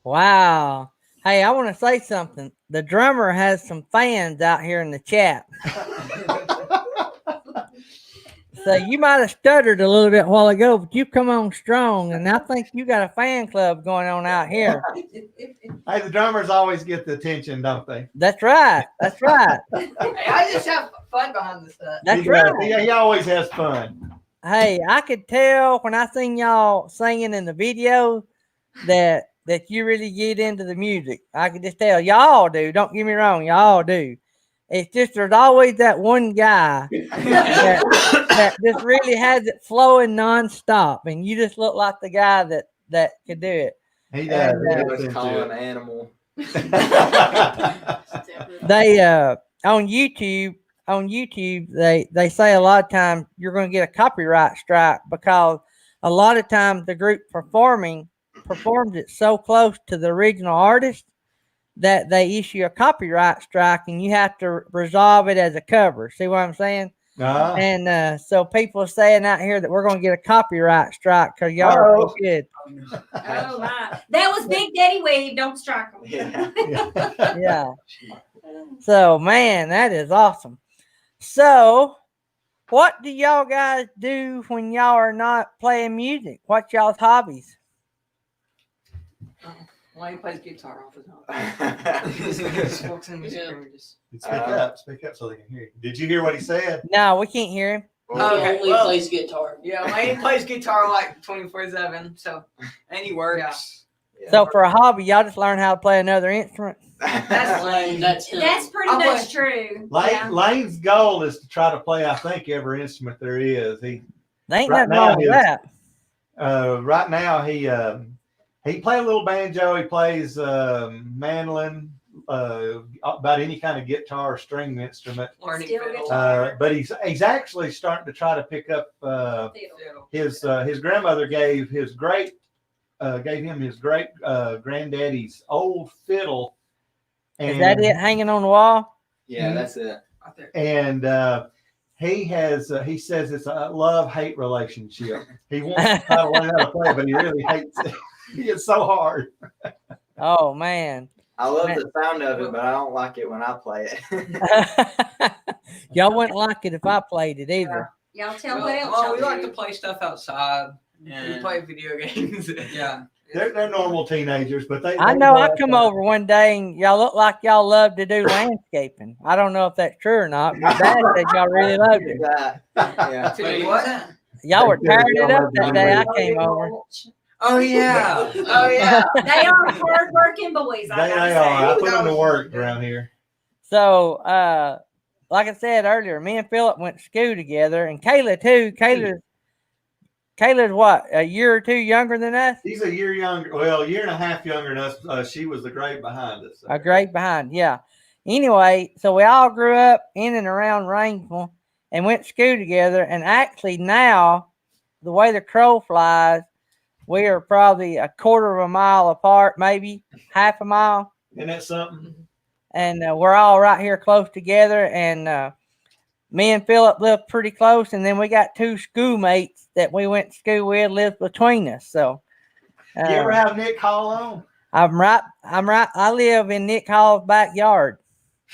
[SPEAKER 2] Wow. Hey, I want to say something. The drummer has some fans out here in the chat. So you might have stuttered a little bit a while ago, but you come on strong, and I think you got a fan club going on out here.
[SPEAKER 4] Hey, the drummers always get the attention, don't they?
[SPEAKER 2] That's right. That's right.
[SPEAKER 1] Hey, I just have fun behind the stuff.
[SPEAKER 2] That's
[SPEAKER 4] He
[SPEAKER 2] right.
[SPEAKER 4] does. He always has fun.
[SPEAKER 2] Hey, I could tell when I seen y'all singing in the video that you really get into the music. I could just tell y'all do. Don't get me wrong, y'all do. It's just there's always that one guy that just really has it flowing nonstop, and you just look like the guy that could do it.
[SPEAKER 4] He does.
[SPEAKER 2] And,
[SPEAKER 7] It was called an animal.
[SPEAKER 2] They on YouTube they say a lot of times you're going to get a copyright strike because a lot of times the group performed it so close to the original artist that they issue a copyright strike, and you have to resolve it as a cover. See what I'm saying?
[SPEAKER 4] Ah.
[SPEAKER 2] And so people are saying out here that we're going to get a copyright strike because y'all are so good.
[SPEAKER 6] Oh my. That was Big Daddy Wave. Don't strike him.
[SPEAKER 7] Yeah.
[SPEAKER 2] Yeah. So man, that is awesome. So what do y'all guys do when y'all are not playing music? What's y'all's hobbies?
[SPEAKER 1] Well, he plays guitar off his own.
[SPEAKER 7] That's
[SPEAKER 1] Walks in the room, just-
[SPEAKER 4] Speak up so they can hear you. Did you hear what he said?
[SPEAKER 2] No, we can't hear him.
[SPEAKER 1] Okay,
[SPEAKER 8] Only
[SPEAKER 1] well-
[SPEAKER 8] plays guitar.
[SPEAKER 1] Yeah, Lane plays guitar like 24/7. So, and he works.
[SPEAKER 2] So for a hobby, y'all just learn how to play another instrument.
[SPEAKER 1] That's lame.
[SPEAKER 8] That's him.
[SPEAKER 6] That's pretty
[SPEAKER 1] I'll
[SPEAKER 6] much true. Yeah.
[SPEAKER 4] Lane's goal is to try to play, I think, every instrument there is.
[SPEAKER 2] There ain't
[SPEAKER 4] Right
[SPEAKER 2] nothing wrong
[SPEAKER 4] now
[SPEAKER 2] with
[SPEAKER 4] his-
[SPEAKER 2] that.
[SPEAKER 4] Right now he plays a little banjo. He plays mandolin, about any kind of guitar or string instrument.
[SPEAKER 1] Learning
[SPEAKER 6] Still
[SPEAKER 1] fiddle.
[SPEAKER 6] guitar.
[SPEAKER 4] But he's actually starting to try to pick up.
[SPEAKER 1] Fiddle.
[SPEAKER 4] His grandmother gave him his great granddaddy's old fiddle.
[SPEAKER 2] Is that it hanging on the wall?
[SPEAKER 7] Yeah, that's it.
[SPEAKER 1] Right there.
[SPEAKER 4] And he says it's a love-hate relationship. He wants to try to learn how to play, but he really hates it. It's so hard.
[SPEAKER 2] Oh man.
[SPEAKER 7] I love the sound of it, but I don't like it when I play it.
[SPEAKER 2] Y'all wouldn't like it if I played it either.
[SPEAKER 6] Y'all tell
[SPEAKER 3] Well,
[SPEAKER 6] what else
[SPEAKER 3] well,
[SPEAKER 6] y'all
[SPEAKER 3] we like
[SPEAKER 6] do.
[SPEAKER 3] to play stuff outside.
[SPEAKER 1] We
[SPEAKER 3] And,
[SPEAKER 1] play video games.
[SPEAKER 3] yeah.
[SPEAKER 4] They're normal teenagers, but they.
[SPEAKER 2] I know I come over one day and y'all look like y'all love to do landscaping. I don't know if that's true or not, but Dad said y'all really loved it.
[SPEAKER 7] That. Yeah.
[SPEAKER 1] Wait, what?
[SPEAKER 2] Y'all were
[SPEAKER 4] They said
[SPEAKER 2] tearing it
[SPEAKER 4] y'all
[SPEAKER 2] up
[SPEAKER 4] loved
[SPEAKER 2] that
[SPEAKER 4] it.
[SPEAKER 2] day I came over.
[SPEAKER 3] Oh yeah.
[SPEAKER 1] Oh yeah.
[SPEAKER 6] They are hard-working boys. I
[SPEAKER 4] They
[SPEAKER 6] gotta
[SPEAKER 4] are. I
[SPEAKER 6] say.
[SPEAKER 4] put them to work around here.
[SPEAKER 2] So, like I said earlier, me and Philip went to school together, and Kayla too. Kayla's what, a year or two younger than us?
[SPEAKER 4] He's a year younger. Well, a year and a half younger than us. She was the grade behind us.
[SPEAKER 2] A grade behind, yeah. Anyway, so we all grew up in and around Rainsville and went to school together. And actually now, the way the crow flies, we are probably a quarter of a mile apart, maybe half a mile.
[SPEAKER 4] Isn't that something?
[SPEAKER 2] And we're all right here close together. And me and Philip live pretty close. And then we got two schoolmates that we went to school with live between us. So
[SPEAKER 4] You ever have Nick Hall on?
[SPEAKER 2] I'm right. I live in Nick Hall's backyard.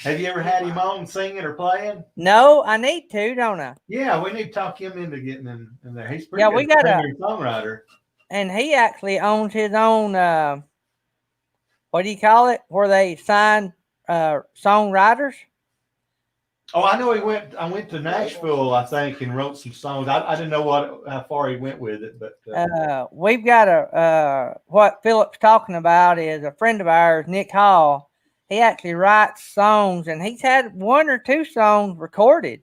[SPEAKER 4] Have you ever had him on singing or playing?
[SPEAKER 2] No, I need to, don't I?
[SPEAKER 4] Yeah, we need to talk him into getting in there. He's pretty
[SPEAKER 2] Yeah,
[SPEAKER 4] good
[SPEAKER 2] we got a-
[SPEAKER 4] songwriter.
[SPEAKER 2] And he actually owns his own, what do you call it? Where they sign songwriters.
[SPEAKER 4] Oh, I know I went to Nashville, I think, and wrote some songs. I didn't know how far he went with it, but
[SPEAKER 2] We've got what Philip's talking about is a friend of ours, Nick Hall. He actually writes songs, and he's had one or two songs recorded.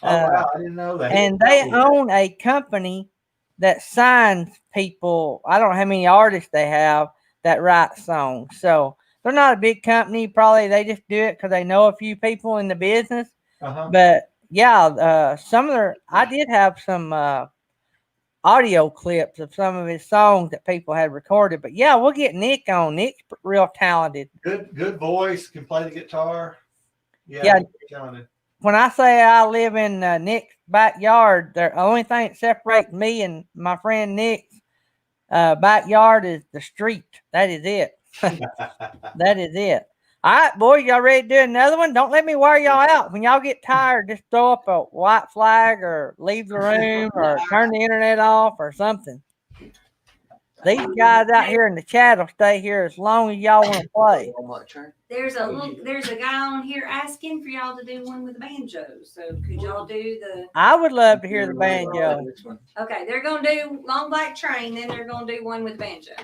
[SPEAKER 4] wow, I didn't know that.
[SPEAKER 2] And they own a company that signs people. I don't know how many artists they have that write songs. So they're not a big company. Probably they just do it because they know a few people in the business.
[SPEAKER 4] Uh-huh.
[SPEAKER 2] But yeah, I did have some audio clips of some of his songs that people had recorded. But yeah, we'll get Nick on. Nick's real talented.
[SPEAKER 4] Good voice, can play the guitar.
[SPEAKER 2] Yeah.
[SPEAKER 4] Talented.
[SPEAKER 2] When I say I live in Nick's backyard, the only thing that separates me and my friend Nick's backyard is the street. That is it. That is it. All right, boys, y'all ready to do another one? Don't let me wear y'all out. When y'all get tired, just throw up a white flag or leave the room or turn the internet off or something. These guys out here in the chat will stay here as long as y'all want to play.
[SPEAKER 6] There's a guy on here asking for y'all to do one with the banjo. So could y'all do the?
[SPEAKER 2] I would love to hear the banjo.
[SPEAKER 6] Okay, they're gonna do Long Black Train, then they're gonna do one with the banjo.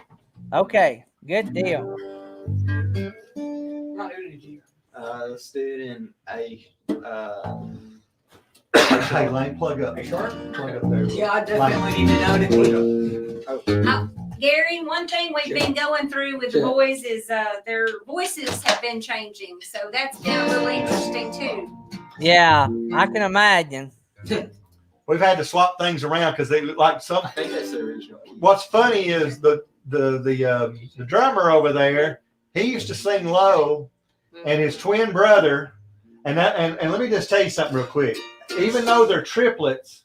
[SPEAKER 2] Okay, good deal.
[SPEAKER 7] Let's do it in A.
[SPEAKER 4] Hey, Lane, plug up. Plug up there.
[SPEAKER 1] Yeah, I definitely need to know.
[SPEAKER 6] Gary, one thing we've been going through with the boys is their voices have been changing, so that's been a little interesting too.
[SPEAKER 2] Yeah, I can imagine.
[SPEAKER 4] We've had to swap things around because they look like some.
[SPEAKER 7] I think that's the original.
[SPEAKER 4] What's funny is the drummer over there. He used to sing low, and his twin brother, and let me just tell you something real quick. Even though they're triplets,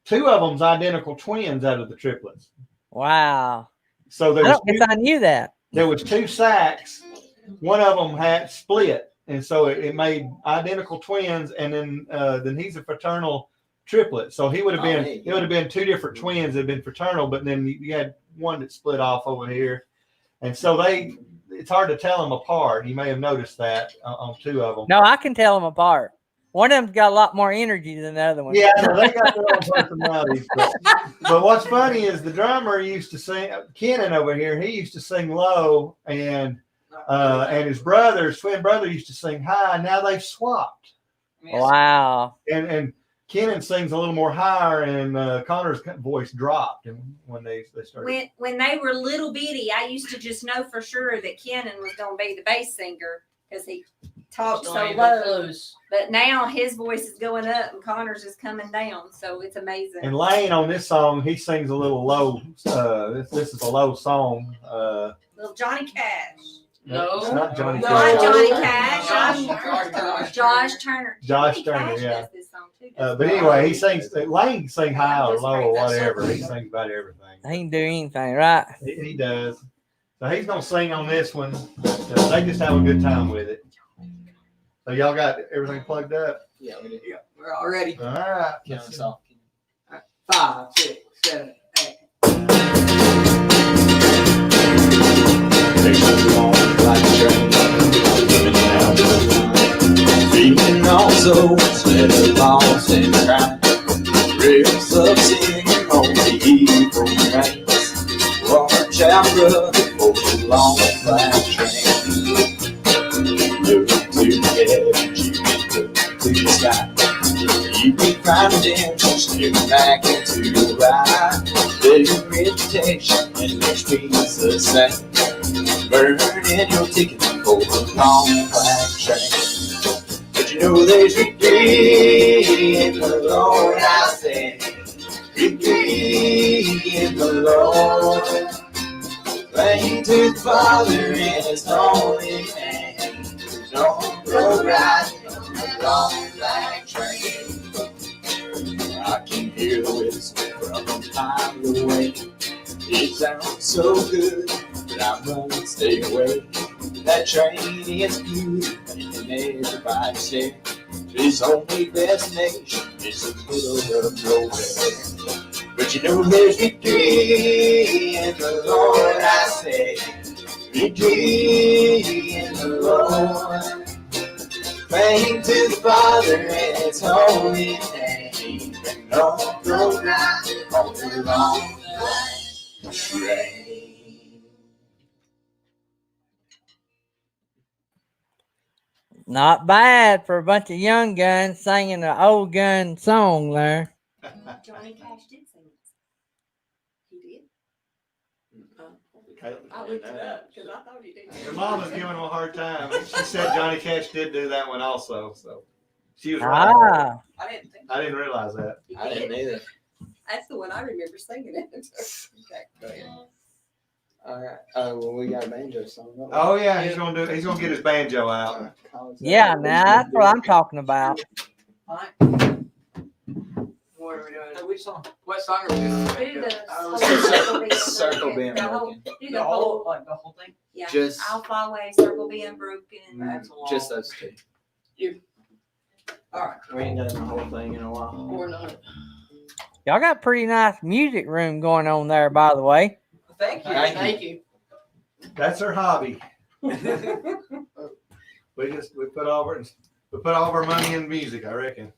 [SPEAKER 4] two of them's identical twins out of the triplets.
[SPEAKER 2] Wow.
[SPEAKER 4] So
[SPEAKER 2] I don't guess I knew that.
[SPEAKER 4] there was two sacs. One of them had split, and so it made identical twins. And then he's a fraternal triplet. So he would have been it would have been two different twins that had been fraternal, but then you had one that split off over here, and so it's hard to tell them apart. You may have noticed that on two of them.
[SPEAKER 2] No, I can tell them apart. One of them's got a lot more energy than the other one.
[SPEAKER 4] Yeah, no, they got their own personalities. But what's funny is the drummer used to sing. Kenan over here, he used to sing low, and his twin brother, used to sing high. Now they've swapped.
[SPEAKER 2] Wow.
[SPEAKER 4] And Kenan sings a little more higher, and Connor's voice dropped. And when they started,
[SPEAKER 6] When they were little bitty, I used to just know for sure that Kenan was going to be the bass singer because he talks so low. But now his voice is going up and Connor's is coming down, so it's amazing.
[SPEAKER 4] and Lane on this song, he sings a little low. This is a low song.
[SPEAKER 6] Little Johnny Cash.
[SPEAKER 1] No.
[SPEAKER 4] It's not Johnny
[SPEAKER 1] No.
[SPEAKER 4] Cash.
[SPEAKER 6] Not Johnny Cash. Josh Turner.
[SPEAKER 4] Josh
[SPEAKER 6] Johnny
[SPEAKER 4] Turner,
[SPEAKER 6] Cash
[SPEAKER 4] yeah.
[SPEAKER 6] does this song too,
[SPEAKER 4] But anyway, he sings. Lane sing high or low or whatever. He sings about everything.
[SPEAKER 2] He can do anything, right?
[SPEAKER 4] He does. So he's gonna sing on this one. But, they just have a good time with it. So y'all got everything plugged up?
[SPEAKER 7] Yeah, we did.
[SPEAKER 1] Yeah, we're all ready.
[SPEAKER 4] All right.
[SPEAKER 7] Count us off.
[SPEAKER 1] 5, 6, 7, 8.
[SPEAKER 5] Feeling also instead of lost and crying. Rivers of sin on the evil rains. Watch out, brother, for the long black train. Look to the edge, you look to the sky. You be finding, steering back into the right. same. Burning your ticket for a long black train. But you know there's victory in the Lord, I say. Victory in the Lord. Praying to the Father in His holy name. No road riding on the long black train. I can hear the whistle from a mile away. It sounds so good, but I must stay away. That train is good, and everybody share. Its only destination is the middle of nowhere. But you know there's victory in the Lord, I say. Victory in the Lord. Praying to the Father in His holy name. And no road riding on the long black train.
[SPEAKER 2] Not bad for a bunch of young guns singing an old gun song there.
[SPEAKER 6] Johnny Cash did sing it. He did?
[SPEAKER 1] I looked it up because I thought he did.
[SPEAKER 4] Your mom was giving him a hard time. She said Johnny Cash did do that one also. So she was right.
[SPEAKER 2] Ah,
[SPEAKER 1] I didn't think
[SPEAKER 4] I didn't realize that.
[SPEAKER 6] He
[SPEAKER 7] I didn't
[SPEAKER 6] did.
[SPEAKER 7] either.
[SPEAKER 6] That's the one I remember singing it. Okay, go ahead.
[SPEAKER 7] All right. Oh, well, we got a banjo song. don't we?
[SPEAKER 4] Oh yeah, he's gonna get his banjo out.
[SPEAKER 2] yeah, now that's what I'm talking about.
[SPEAKER 1] What are we doing?
[SPEAKER 3] Which song?
[SPEAKER 1] What song are we doing?
[SPEAKER 6] Do the
[SPEAKER 1] Oh,
[SPEAKER 7] Circle being
[SPEAKER 6] the whole,
[SPEAKER 7] broken.
[SPEAKER 6] do
[SPEAKER 1] the
[SPEAKER 6] the
[SPEAKER 1] whole,
[SPEAKER 6] whole,
[SPEAKER 1] like the whole thing.
[SPEAKER 6] yeah.
[SPEAKER 7] Just-
[SPEAKER 6] I'll fly away, circle being broken.
[SPEAKER 1] That's a long.
[SPEAKER 7] Just those two.
[SPEAKER 1] All right.
[SPEAKER 7] We ain't done the whole thing in a while.
[SPEAKER 1] Or not.
[SPEAKER 2] Y'all got a pretty nice music room going on there, by the way.
[SPEAKER 1] Thank you.
[SPEAKER 7] Thank
[SPEAKER 1] Thank you.
[SPEAKER 4] That's her hobby. We put all of our money in music, I reckon.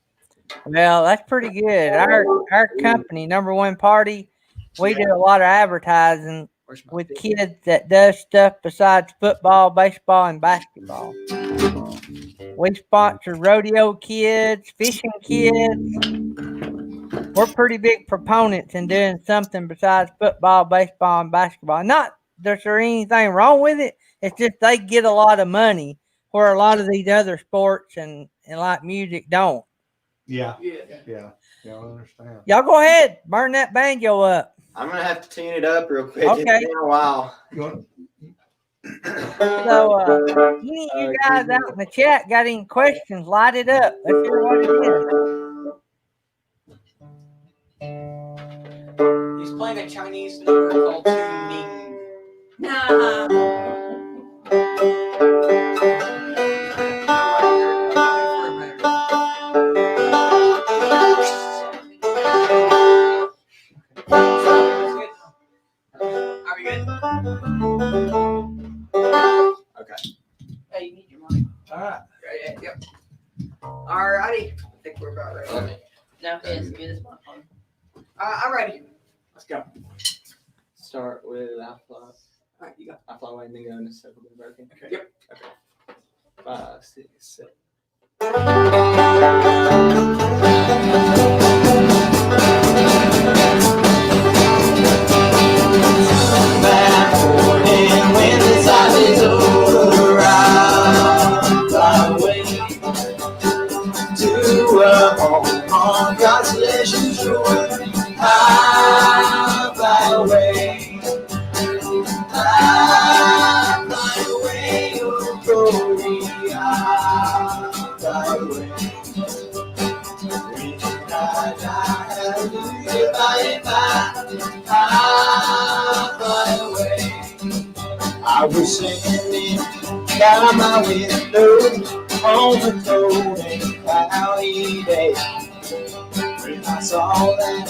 [SPEAKER 2] Well, that's pretty good. Our company, Number One Party, we
[SPEAKER 4] Yeah.
[SPEAKER 2] do a lot of advertising
[SPEAKER 7] Where's my
[SPEAKER 2] with
[SPEAKER 7] pick?
[SPEAKER 2] kids that does stuff besides football, baseball, and basketball. We sponsor rodeo kids, fishing kids. We're pretty big proponents in doing something besides football, baseball, and basketball. Not that there's anything wrong with it. It's just they get a lot of money where a lot of these other sports and like music don't.
[SPEAKER 4] Yeah,
[SPEAKER 1] Yeah.
[SPEAKER 4] I understand.
[SPEAKER 2] Y'all go ahead, burn that banjo up.
[SPEAKER 7] I'm gonna have to tune it up real quick.
[SPEAKER 2] Okay.
[SPEAKER 7] It's been a while.
[SPEAKER 4] You want-
[SPEAKER 2] So, any of you guys out in the chat got any questions? Light it up. Let's hear what it is.
[SPEAKER 3] He's playing a Chinese number called Tuning.
[SPEAKER 1] Are we good?
[SPEAKER 7] Okay.
[SPEAKER 1] Hey, you need your money.
[SPEAKER 4] All right.
[SPEAKER 1] Right, yep. Alrighty. I think we're about ready.
[SPEAKER 7] Let me.
[SPEAKER 1] No, yes, give me this one. I'm ready. Let's go.
[SPEAKER 7] Start with I fly.
[SPEAKER 1] Alright, you go.
[SPEAKER 7] I fly away and then go into circle being broken.
[SPEAKER 1] Okay. Yep.
[SPEAKER 7] Okay. 5, 6, 7.
[SPEAKER 5] Back morning when the time is over, I'll fly away to a home on constellation shore. I'll fly away. I'll fly away, oh glory. I'll fly away. When I die, hallelujah, by and by, I'll fly away. I was singing by my window on the cold and cloudy day. When I saw that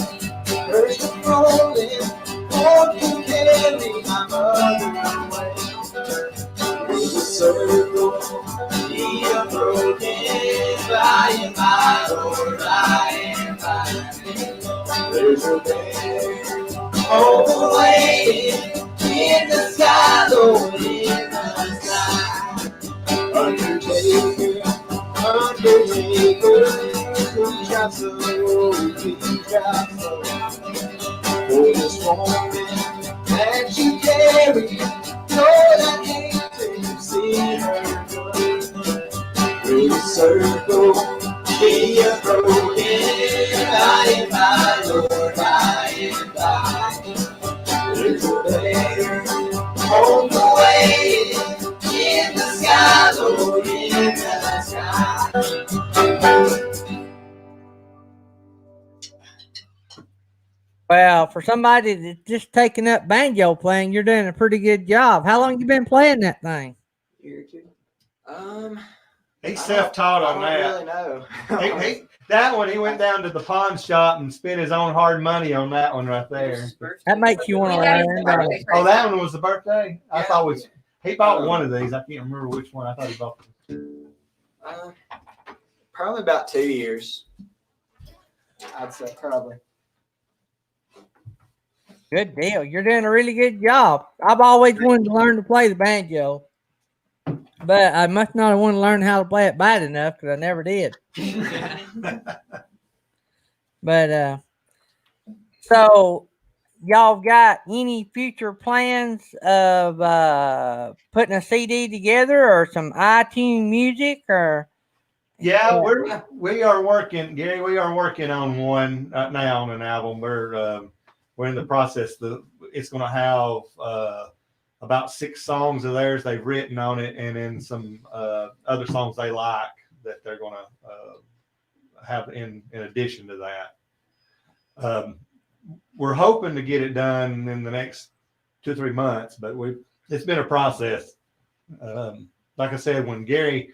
[SPEAKER 5] first one rolling, Lord can carry my mother away. It was a circle, be broken by and by, Lord, by and by. There's a bear waiting in the sky, Lord, in the sky. Undertaker, please drop slow, please drop slow. For this woman that you carry, circle be a broken by and by, Lord, by and by. There's a better on the way in the sky, Lord, in the sky.
[SPEAKER 2] Well, for somebody that's just taking up banjo playing, you're doing a pretty good job. How long you been playing that thing?
[SPEAKER 1] Year or two.
[SPEAKER 4] He's self-taught on
[SPEAKER 7] I
[SPEAKER 4] that.
[SPEAKER 7] don't really know.
[SPEAKER 4] That one, he went down to the pawn shop and spent his own hard money on that one right there.
[SPEAKER 2] That makes you want to
[SPEAKER 6] We got his
[SPEAKER 2] learn.
[SPEAKER 6] birthday
[SPEAKER 4] Oh,
[SPEAKER 6] present.
[SPEAKER 4] that one was the birthday? I
[SPEAKER 1] Yeah.
[SPEAKER 4] thought it was, he bought one of these. I can't remember which one. I thought he bought
[SPEAKER 7] Probably about 2 years. I'd say probably.
[SPEAKER 2] Good deal. You're doing a really good job. I've always wanted to learn to play the banjo, but I must not have wanted to learn how to play it bad enough because I never did. But so y'all got any future plans of putting a CD together or some iTunes music or?
[SPEAKER 4] Yeah, we are working, Gary. We are working on one right now on an album. We're in the process. It's going to have about 6 songs of theirs they've written on it, and then some other songs they like that they're going to have in addition to that. We're hoping to get it done in the next 2-3 months, but it's been a process. Like I said, when Gary.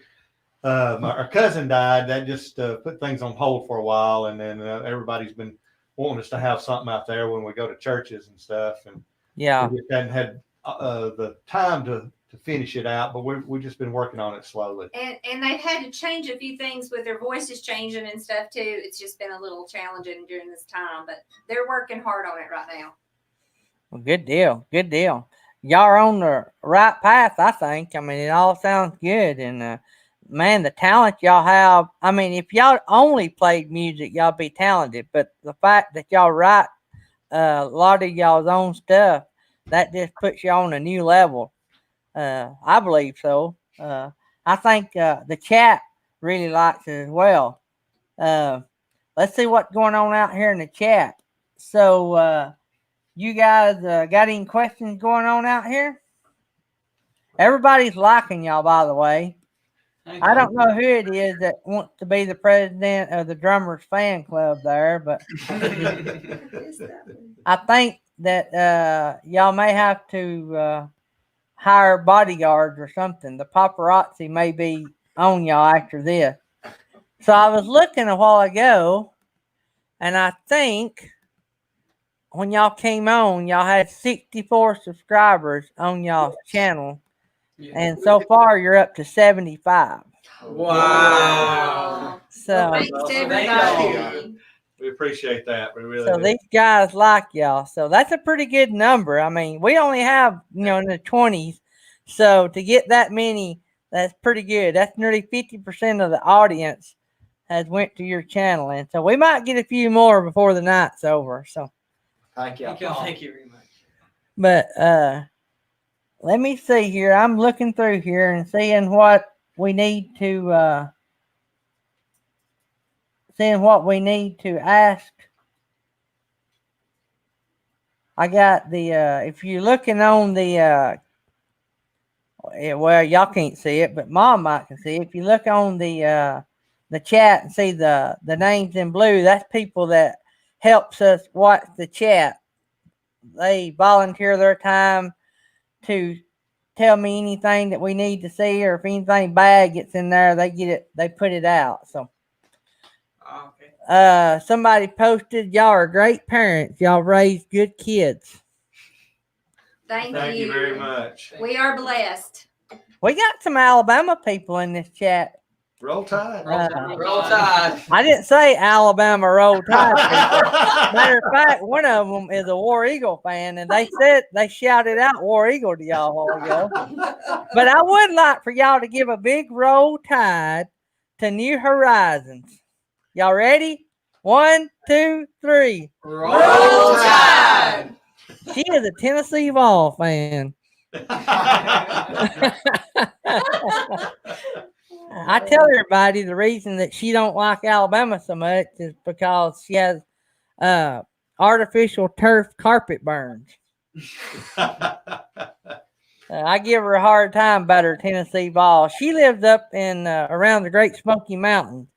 [SPEAKER 4] Our cousin died. That just put things on hold for a while, and then everybody's been wanting us to have something out there when we go to churches and stuff, and
[SPEAKER 2] Yeah,
[SPEAKER 4] we just hadn't had the time to finish it out. But we've just been working on it slowly.
[SPEAKER 6] And they've had to change a few things with their voices changing and stuff too. It's just been a little challenging during this time, but they're working hard on it right now.
[SPEAKER 2] well, good deal. Good deal. Y'all are on the right path, I think. I mean, it all sounds good, and man, the talent y'all have. I mean, if y'all only played music, y'all be talented. But the fact that y'all write a lot of y'all's own stuff, that just puts you on a new level. I believe so. I think the chat really likes it as well. Let's see what's going on out here in the chat. So, you guys got any questions going on out here? Everybody's liking y'all, by the way. I don't know who it is that wants to be the president of the Drummers fan club there, but I think that y'all may have to hire bodyguards or something. The paparazzi may be on y'all after this. So I was looking a while ago, and I think when y'all came on, y'all had 64 subscribers on y'all's channel, and so far you're up to 75.
[SPEAKER 3] Wow.
[SPEAKER 2] So,
[SPEAKER 6] Thanks to
[SPEAKER 3] Thank
[SPEAKER 6] everybody.
[SPEAKER 4] We appreciate that. We really
[SPEAKER 2] so
[SPEAKER 4] do.
[SPEAKER 2] these guys like y'all. So that's a pretty good number. I mean, we only have, in the 20s. So to get that many, that's pretty good. That's nearly 50% of the audience has went to your channel. And so we might get a few more before the night's over. So,
[SPEAKER 7] Thank you.
[SPEAKER 3] Thank you very much.
[SPEAKER 2] but let me see here. I'm looking through here and seeing what we need to ask. I got the if you're looking on the well, y'all can't see it, but Mom might can see it. If you look on the chat and see the names in blue, that's people that helps us watch the chat. They volunteer their time to tell me anything that we need to see, or if anything bad gets in there, they put it out. So
[SPEAKER 3] Oh, okay.
[SPEAKER 2] somebody posted, y'all are great parents. Y'all raise good kids.
[SPEAKER 6] Thank
[SPEAKER 4] Thank you very much.
[SPEAKER 6] We are blessed.
[SPEAKER 2] We got some Alabama people in this chat.
[SPEAKER 4] Roll Tide.
[SPEAKER 3] Roll Tide.
[SPEAKER 2] I didn't say Alabama Roll Tide people. Matter of fact, one of them is a War Eagle fan, and they shouted out War Eagle to y'all a while ago. But I would like for y'all to give a big Roll Tide to New Horizons. Y'all ready? 1, 2, 3.
[SPEAKER 3] Roll Tide.
[SPEAKER 2] She is a Tennessee Vol fan. I tell everybody the reason that she don't like Alabama so much is because she has artificial turf carpet burns. I give her a hard time about her Tennessee Vols. She lives up in around the Great Smoky Mountains.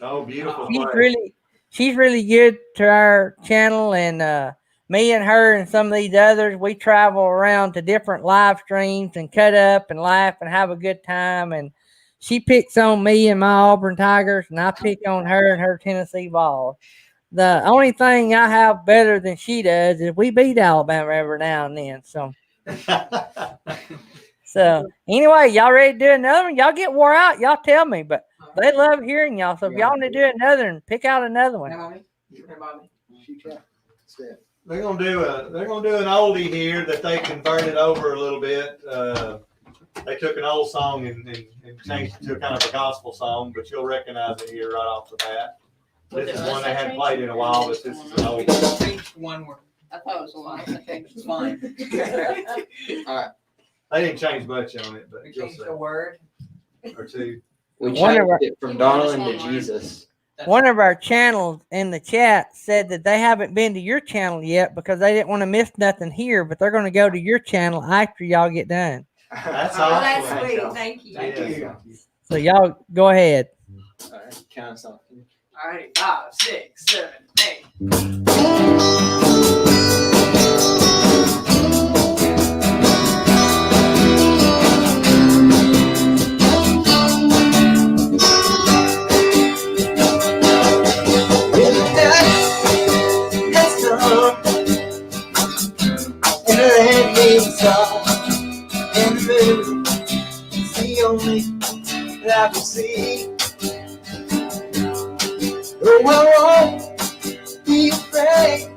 [SPEAKER 4] Oh, beautiful
[SPEAKER 2] She's
[SPEAKER 4] place.
[SPEAKER 2] really good to our channel, and me and her and some of these others, we travel around to different live streams and cut up and laugh and have a good time. And she picks on me and my Auburn Tigers, and I pick on her and her Tennessee Vols. The only thing I have better than she does is we beat Alabama every now and then. So anyway, y'all ready to do another one? Y'all get wore out, y'all tell me, but they love hearing y'all. So if y'all want to do another one, pick out another one.
[SPEAKER 4] They're gonna do an oldie here that they converted over a little bit. They took an old song and changed it to kind of a gospel song, but you'll recognize it here right off the bat. This is one they hadn't played in a while, but this is an old one.
[SPEAKER 3] Changed one word.
[SPEAKER 1] I thought it was a lot.
[SPEAKER 3] It's fine.
[SPEAKER 7] All right.
[SPEAKER 4] They didn't change much on it, but
[SPEAKER 3] We
[SPEAKER 4] you'll
[SPEAKER 3] changed
[SPEAKER 4] see.
[SPEAKER 3] a word.
[SPEAKER 4] Or two.
[SPEAKER 7] We
[SPEAKER 2] One of
[SPEAKER 7] changed
[SPEAKER 2] our-
[SPEAKER 7] it from Darling to Jesus.
[SPEAKER 2] One of our channels in the chat said that they haven't been to your channel yet because they didn't want to miss nothing here, but they're going to go to your channel after y'all get done.
[SPEAKER 4] That's
[SPEAKER 6] Well,
[SPEAKER 4] awesome.
[SPEAKER 6] that's
[SPEAKER 7] Thank
[SPEAKER 6] sweet.
[SPEAKER 7] y'all.
[SPEAKER 6] Thank you.
[SPEAKER 1] Thank you.
[SPEAKER 2] So y'all go ahead.
[SPEAKER 7] All right, count us off.
[SPEAKER 1] All right, 5, 6, 7, 8.
[SPEAKER 5] The only that I can see. Oh, I won't be afraid.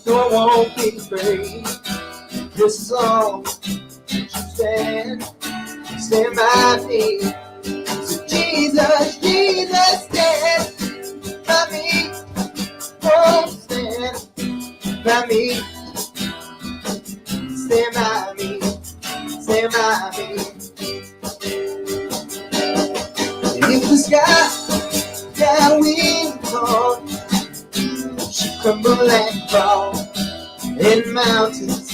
[SPEAKER 5] No, I won't be afraid. This is all. Stand by me. So Jesus, stand by me. Oh, stand by me. Stand by me. Stand by me. If the sky that we call should crumble and fall, and mountains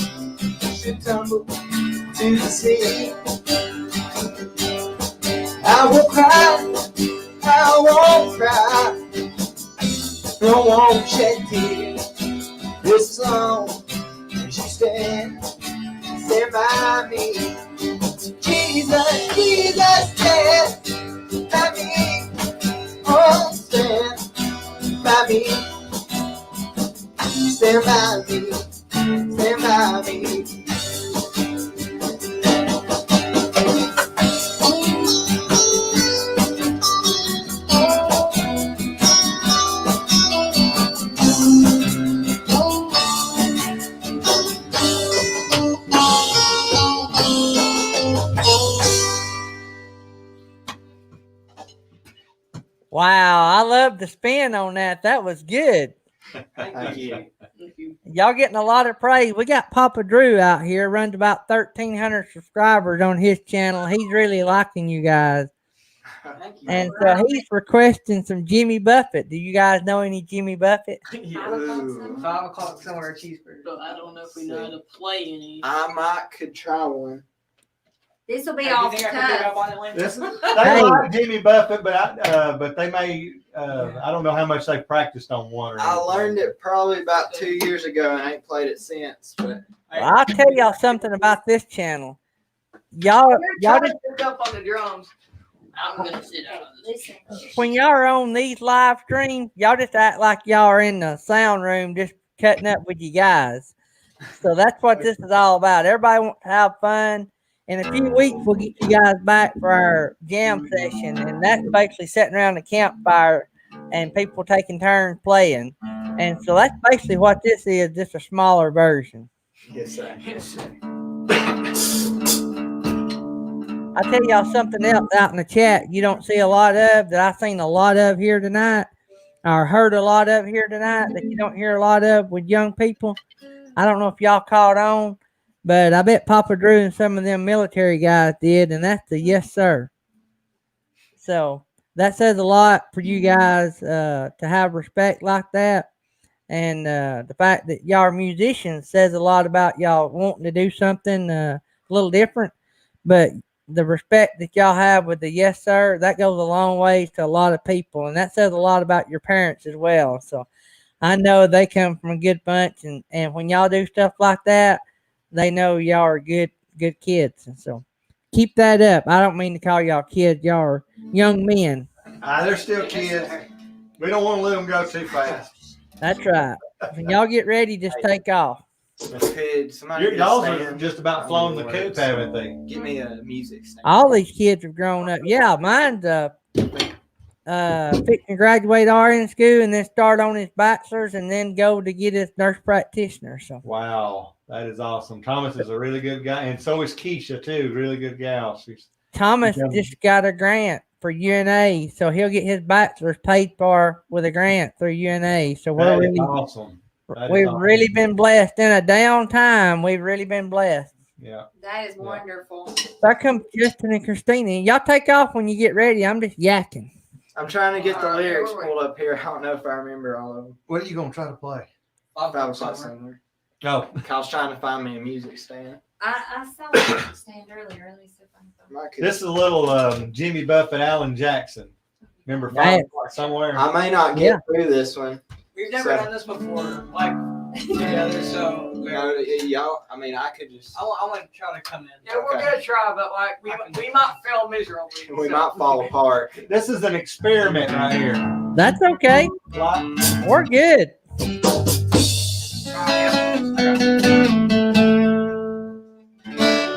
[SPEAKER 5] should tumble to the sea, I will cry, I won't cry, I won't shed tears. This song, as you stand by me. Jesus, stand by me. Oh, stand by me. Stand by me. Stand by me.
[SPEAKER 2] Wow, I love the spin on that. That was good.
[SPEAKER 7] Thank you.
[SPEAKER 2] Y'all getting a lot of praise. We got Papa Drew out here, runs about 1,300 subscribers on his channel. He's really liking you guys.
[SPEAKER 1] Thank you.
[SPEAKER 2] And so he's requesting some Jimmy Buffett. Do you guys know any Jimmy Buffett?
[SPEAKER 7] Ooh.
[SPEAKER 3] 5 o'clock somewhere, cheeseburger.
[SPEAKER 8] But I don't know if we know how to play any.
[SPEAKER 7] I could try one.
[SPEAKER 6] This will be
[SPEAKER 3] Hey, you
[SPEAKER 6] off
[SPEAKER 3] think I can pick up
[SPEAKER 6] tough.
[SPEAKER 3] on it, Lynn?
[SPEAKER 4] They like Jimmy Buffett, but they may. I don't know how much they've practiced on one. Or
[SPEAKER 7] I
[SPEAKER 4] anything.
[SPEAKER 7] learned it probably about 2 years ago and I ain't played it since. But
[SPEAKER 2] Well, I'll tell y'all something about this channel. Y'all
[SPEAKER 1] Try
[SPEAKER 2] just,
[SPEAKER 1] to pick up on the drums.
[SPEAKER 8] I'm gonna sit out of this.
[SPEAKER 6] Listen.
[SPEAKER 2] when y'all are on these live streams, y'all just act like y'all are in the sound room just cutting up with you guys. So that's what this is all about. Everybody wants to have fun. In a few weeks, we'll get you guys back for our jam session, and that's basically sitting around the campfire and people taking turns playing. And so that's basically what this is, just a smaller version.
[SPEAKER 7] yes, sir.
[SPEAKER 2] I'll tell y'all something else out in the chat you don't see a lot of that I've seen a lot of here tonight, or heard a lot of here tonight that you don't hear a lot of with young people. I don't know if y'all caught on, but I bet Papa Drew and some of them military guys did, and that's the yes, sir. So that says a lot for you guys to have respect like that. And the fact that y'all are musicians says a lot about y'all wanting to do something a little different. But the respect that y'all have with the yes sir, that goes a long ways to a lot of people. And that says a lot about your parents as well. So I know they come from a good bunch, and when y'all do stuff like that, they know y'all are good kids. And so keep that up. I don't mean to call y'all kids, y'all are young men.
[SPEAKER 4] They're still kids. We don't want to let them go too fast.
[SPEAKER 2] That's right. When y'all get ready, just take off.
[SPEAKER 7] Could somebody
[SPEAKER 4] Your
[SPEAKER 7] get a
[SPEAKER 4] y'all are
[SPEAKER 7] stand?
[SPEAKER 4] just about flown the coop, haven't they?
[SPEAKER 7] Get me a music stand.
[SPEAKER 2] All these kids have grown up. Yeah, mine's fixing to graduate RN school and then start on his bachelor's and then go to get his nurse practitioner. So
[SPEAKER 4] Wow, that is awesome. Thomas is a really good guy, and so is Keisha too. Really good gal.
[SPEAKER 2] Thomas just got a grant for UNA, so he'll get his bachelor's paid for with a grant through UNA. So we're really
[SPEAKER 4] awesome.
[SPEAKER 2] We've really been blessed in a down time. We've really been blessed.
[SPEAKER 4] Yeah.
[SPEAKER 6] That is wonderful.
[SPEAKER 2] So I come Justin and Christina. Y'all take off when you get ready. I'm just yakking.
[SPEAKER 7] I'm trying to get the
[SPEAKER 6] Alright,
[SPEAKER 7] lyrics
[SPEAKER 6] wait.
[SPEAKER 7] pulled up here. I don't know if I remember all of them.
[SPEAKER 4] What are you gonna try to play?
[SPEAKER 7] I was like somewhere.
[SPEAKER 4] Oh,
[SPEAKER 7] I was trying to find me a music stand.
[SPEAKER 6] I saw the stand earlier. Let me see if I can find it.
[SPEAKER 4] this is a little Jimmy Buffett, Alan Jackson. Remember
[SPEAKER 2] Right.
[SPEAKER 4] somewhere?
[SPEAKER 7] I may not get through this one.
[SPEAKER 3] We've never done this before, like together. So
[SPEAKER 7] Y'all, I mean, I could just.
[SPEAKER 3] I want to try to come in.
[SPEAKER 1] Yeah, we're
[SPEAKER 7] Okay.
[SPEAKER 1] gonna try, but like we might fail miserably.
[SPEAKER 7] We
[SPEAKER 1] so-
[SPEAKER 7] might fall apart.
[SPEAKER 4] This is an experiment right here.
[SPEAKER 2] That's okay. We're good.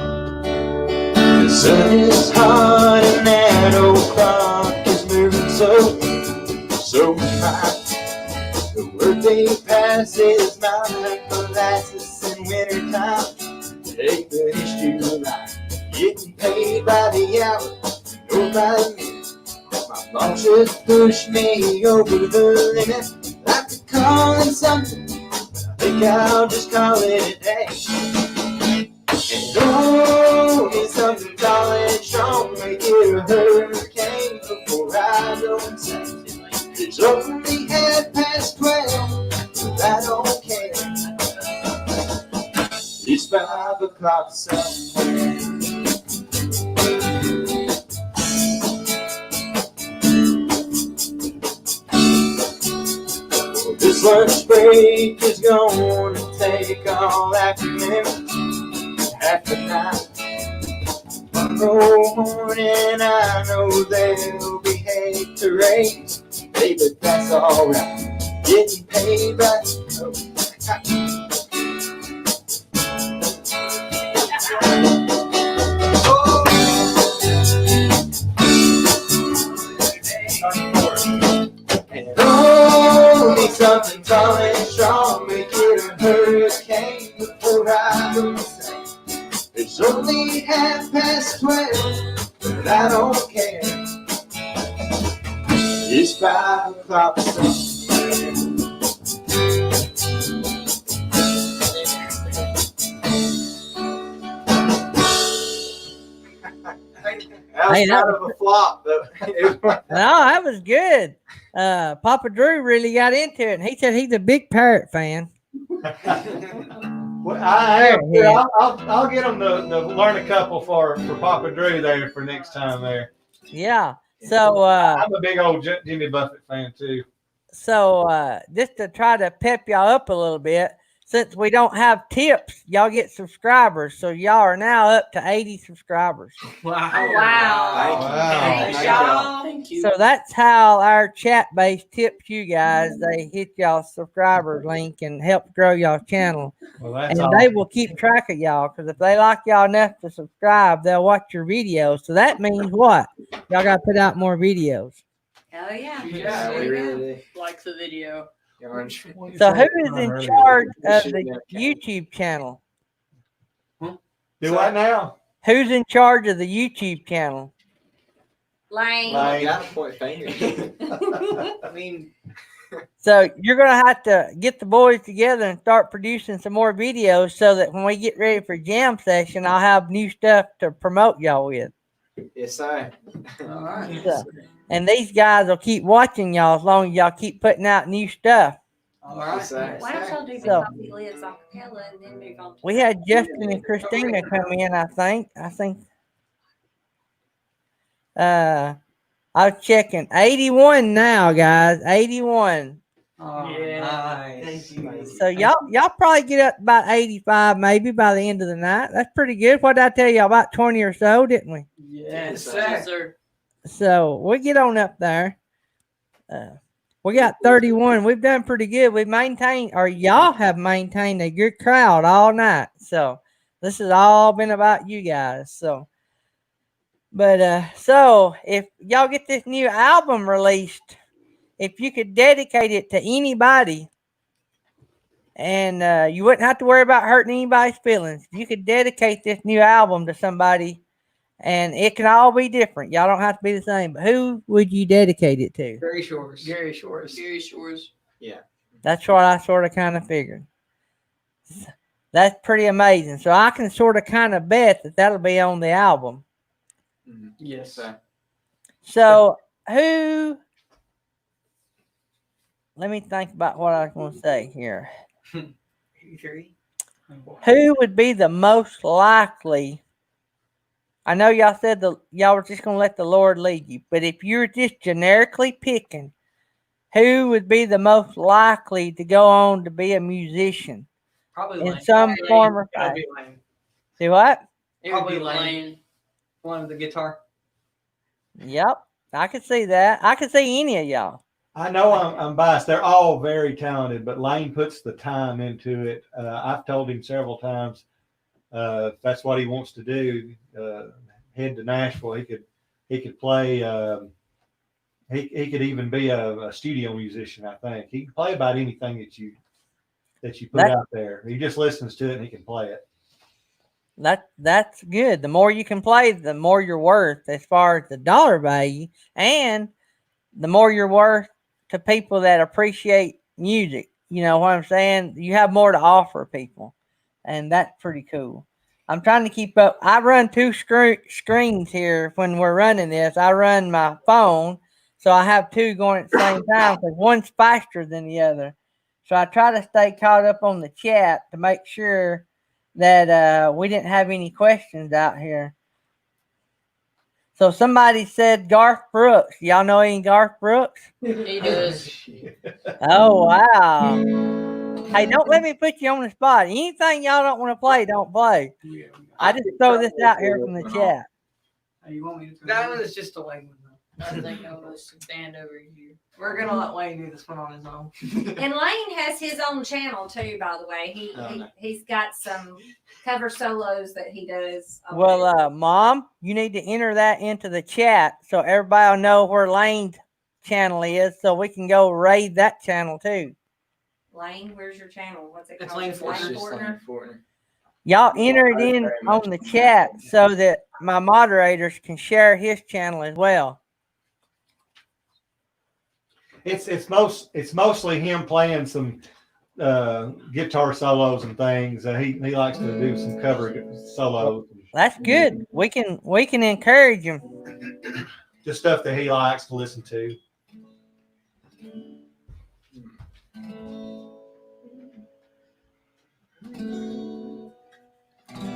[SPEAKER 5] The sun is hot and that old clock is moving so fast. The workday passes by molasses in wintertime. Hey, but it's July, getting paid by the hour, nor by the minute. My boss just pushed me over the limit. I could call it something, but I think I'll just call it a day. And oh, it's something tall and strong, make it a hurricane before I go insane. It's only 12:30, but I don't care. It's 5 o'clock somewhere. This lunch break is gonna take all afternoon, half the night. Tomorrow morning I know there'll be hate to raise. Hey, but that's alright. Getting paid by and only something tall and strong, make it a hurricane before I go insane. It's only 12:30, but I don't care. It's 5 o'clock somewhere.
[SPEAKER 7] That was
[SPEAKER 2] Hey,
[SPEAKER 7] kind of a flop, but
[SPEAKER 2] No, that was good. Papa Drew really got into it, and he said he's a big Parrot fan.
[SPEAKER 4] Well, I am. I'll get them to learn a couple for Papa Drew there for next time there.
[SPEAKER 2] Yeah. So
[SPEAKER 4] I'm a big old Jimmy Buffett fan too.
[SPEAKER 2] Just to try to pep y'all up a little bit, since we don't have tips, y'all get subscribers. So y'all are now up to 80 subscribers.
[SPEAKER 3] Wow.
[SPEAKER 6] Oh, wow.
[SPEAKER 7] Thank
[SPEAKER 6] Thanks,
[SPEAKER 7] you.
[SPEAKER 6] y'all.
[SPEAKER 8] Thank you.
[SPEAKER 2] So that's how our chat base tips you guys. They hit y'all subscriber link and help grow y'all channel.
[SPEAKER 4] Well, that's
[SPEAKER 2] And
[SPEAKER 4] awesome.
[SPEAKER 2] they will keep track of y'all, because if they like y'all enough to subscribe, they'll watch your videos. So that means what? Y'all got to put out more videos.
[SPEAKER 6] Hell yeah.
[SPEAKER 7] Yeah, we really do.
[SPEAKER 8] Like the video.
[SPEAKER 7] Orange.
[SPEAKER 2] So who is in charge of the YouTube channel?
[SPEAKER 4] Do what now?
[SPEAKER 2] Who's in charge of the YouTube channel?
[SPEAKER 6] Lane.
[SPEAKER 7] I got to point fingers.
[SPEAKER 3] I mean,
[SPEAKER 2] So you're going to have to get the boys together and start producing some more videos so that when we get ready for jam session, I'll have new stuff to promote y'all with.
[SPEAKER 7] Yes, sir.
[SPEAKER 1] All right.
[SPEAKER 2] So, and these guys will keep watching y'all as long as y'all keep putting out new stuff.
[SPEAKER 1] All right.
[SPEAKER 7] Yes, sir.
[SPEAKER 6] Why don't y'all do
[SPEAKER 2] So-
[SPEAKER 6] Because He Lives a cappella and then move on to
[SPEAKER 2] We had Justin and Christina come in, I think. I was checking 81 now, guys. 81.
[SPEAKER 1] Oh,
[SPEAKER 3] Yeah.
[SPEAKER 1] nice.
[SPEAKER 3] Thank you.
[SPEAKER 2] So y'all probably get up about 85 maybe by the end of the night. That's pretty good. What did I tell y'all? About 20 or so, didn't we?
[SPEAKER 1] Yes,
[SPEAKER 8] Yes,
[SPEAKER 1] sir.
[SPEAKER 8] sir.
[SPEAKER 2] So we get on up there. We got 31. We've done pretty good. We maintained, or y'all have maintained a good crowd all night. So this has all been about you guys. So, but so if y'all get this new album released, if you could dedicate it to anybody, and you wouldn't have to worry about hurting anybody's feelings. If you could dedicate this new album to somebody, and it can all be different. Y'all don't have to be the same. But who would you dedicate it to?
[SPEAKER 3] Gary Shores.
[SPEAKER 1] Gary Shores.
[SPEAKER 8] Gary Shores.
[SPEAKER 2] That's what I sort of kind of figured. That's pretty amazing. So I can sort of kind of bet that that'll be on the album.
[SPEAKER 1] Yes.
[SPEAKER 7] Sir.
[SPEAKER 2] So who? Let me think about what I was going to say here.
[SPEAKER 3] 83.
[SPEAKER 2] Who would be the most likely? I know y'all said y'all were just going to let the Lord lead you, but if you're just generically picking, who would be the most likely to go on to be a musician
[SPEAKER 3] Probably
[SPEAKER 2] in
[SPEAKER 3] Lane.
[SPEAKER 2] some form or
[SPEAKER 3] It'll
[SPEAKER 2] fashion?
[SPEAKER 3] be Lane.
[SPEAKER 2] Do what?
[SPEAKER 8] It would
[SPEAKER 3] Probably
[SPEAKER 8] be
[SPEAKER 3] Lane.
[SPEAKER 8] Lane.
[SPEAKER 3] One of the guitar.
[SPEAKER 2] Yep, I could see that. I could see any of y'all.
[SPEAKER 4] I know I'm biased. They're all very talented, but Lane puts the time into it. I've told him several times if that's what he wants to do, head to Nashville. He could play. He could even be a studio musician. I think he can play about anything that you put out there. He just listens to it and he can play it.
[SPEAKER 2] That's good. The more you can play, the more you're worth as far as the dollar value, and the more you're worth to people that appreciate music. You know what I'm saying? You have more to offer people, and that's pretty cool. I'm trying to keep up. I run two screens here when we're running this. I run my phone, so I have two going at the same time because one's faster than the other. So I try to stay caught up on the chat to make sure that we didn't have any questions out here. So somebody said Garth Brooks. Y'all know any Garth Brooks?
[SPEAKER 8] He does.
[SPEAKER 2] Oh, wow. Hey, don't let me put you on the spot. Anything y'all don't want to play, don't play.
[SPEAKER 3] Yeah.
[SPEAKER 2] I just throw this out here from the chat.
[SPEAKER 3] You want me to?
[SPEAKER 1] That one is just a Lane one, though.
[SPEAKER 8] I think I was stand over here.
[SPEAKER 1] We're gonna let Lane do this one on his own.
[SPEAKER 6] And Lane has his own channel too, by the way. He's got some cover solos that he does. on there.
[SPEAKER 2] Well, Mom, you need to enter that into the chat so everybody will know where Lane's channel is so we can go raid that channel too.
[SPEAKER 6] Lane, where's your channel? What's it
[SPEAKER 3] It's
[SPEAKER 6] called?
[SPEAKER 3] Lane
[SPEAKER 6] Just
[SPEAKER 3] Fortner.
[SPEAKER 7] It's just
[SPEAKER 6] Fortner?
[SPEAKER 7] Lane Fortner.
[SPEAKER 2] Y'all enter it in on the chat so that my moderators can share his channel as well.
[SPEAKER 4] It's mostly him playing some guitar solos and things. He likes to do some cover solos.
[SPEAKER 2] That's good. We can encourage him.
[SPEAKER 4] Just stuff that he likes to listen to.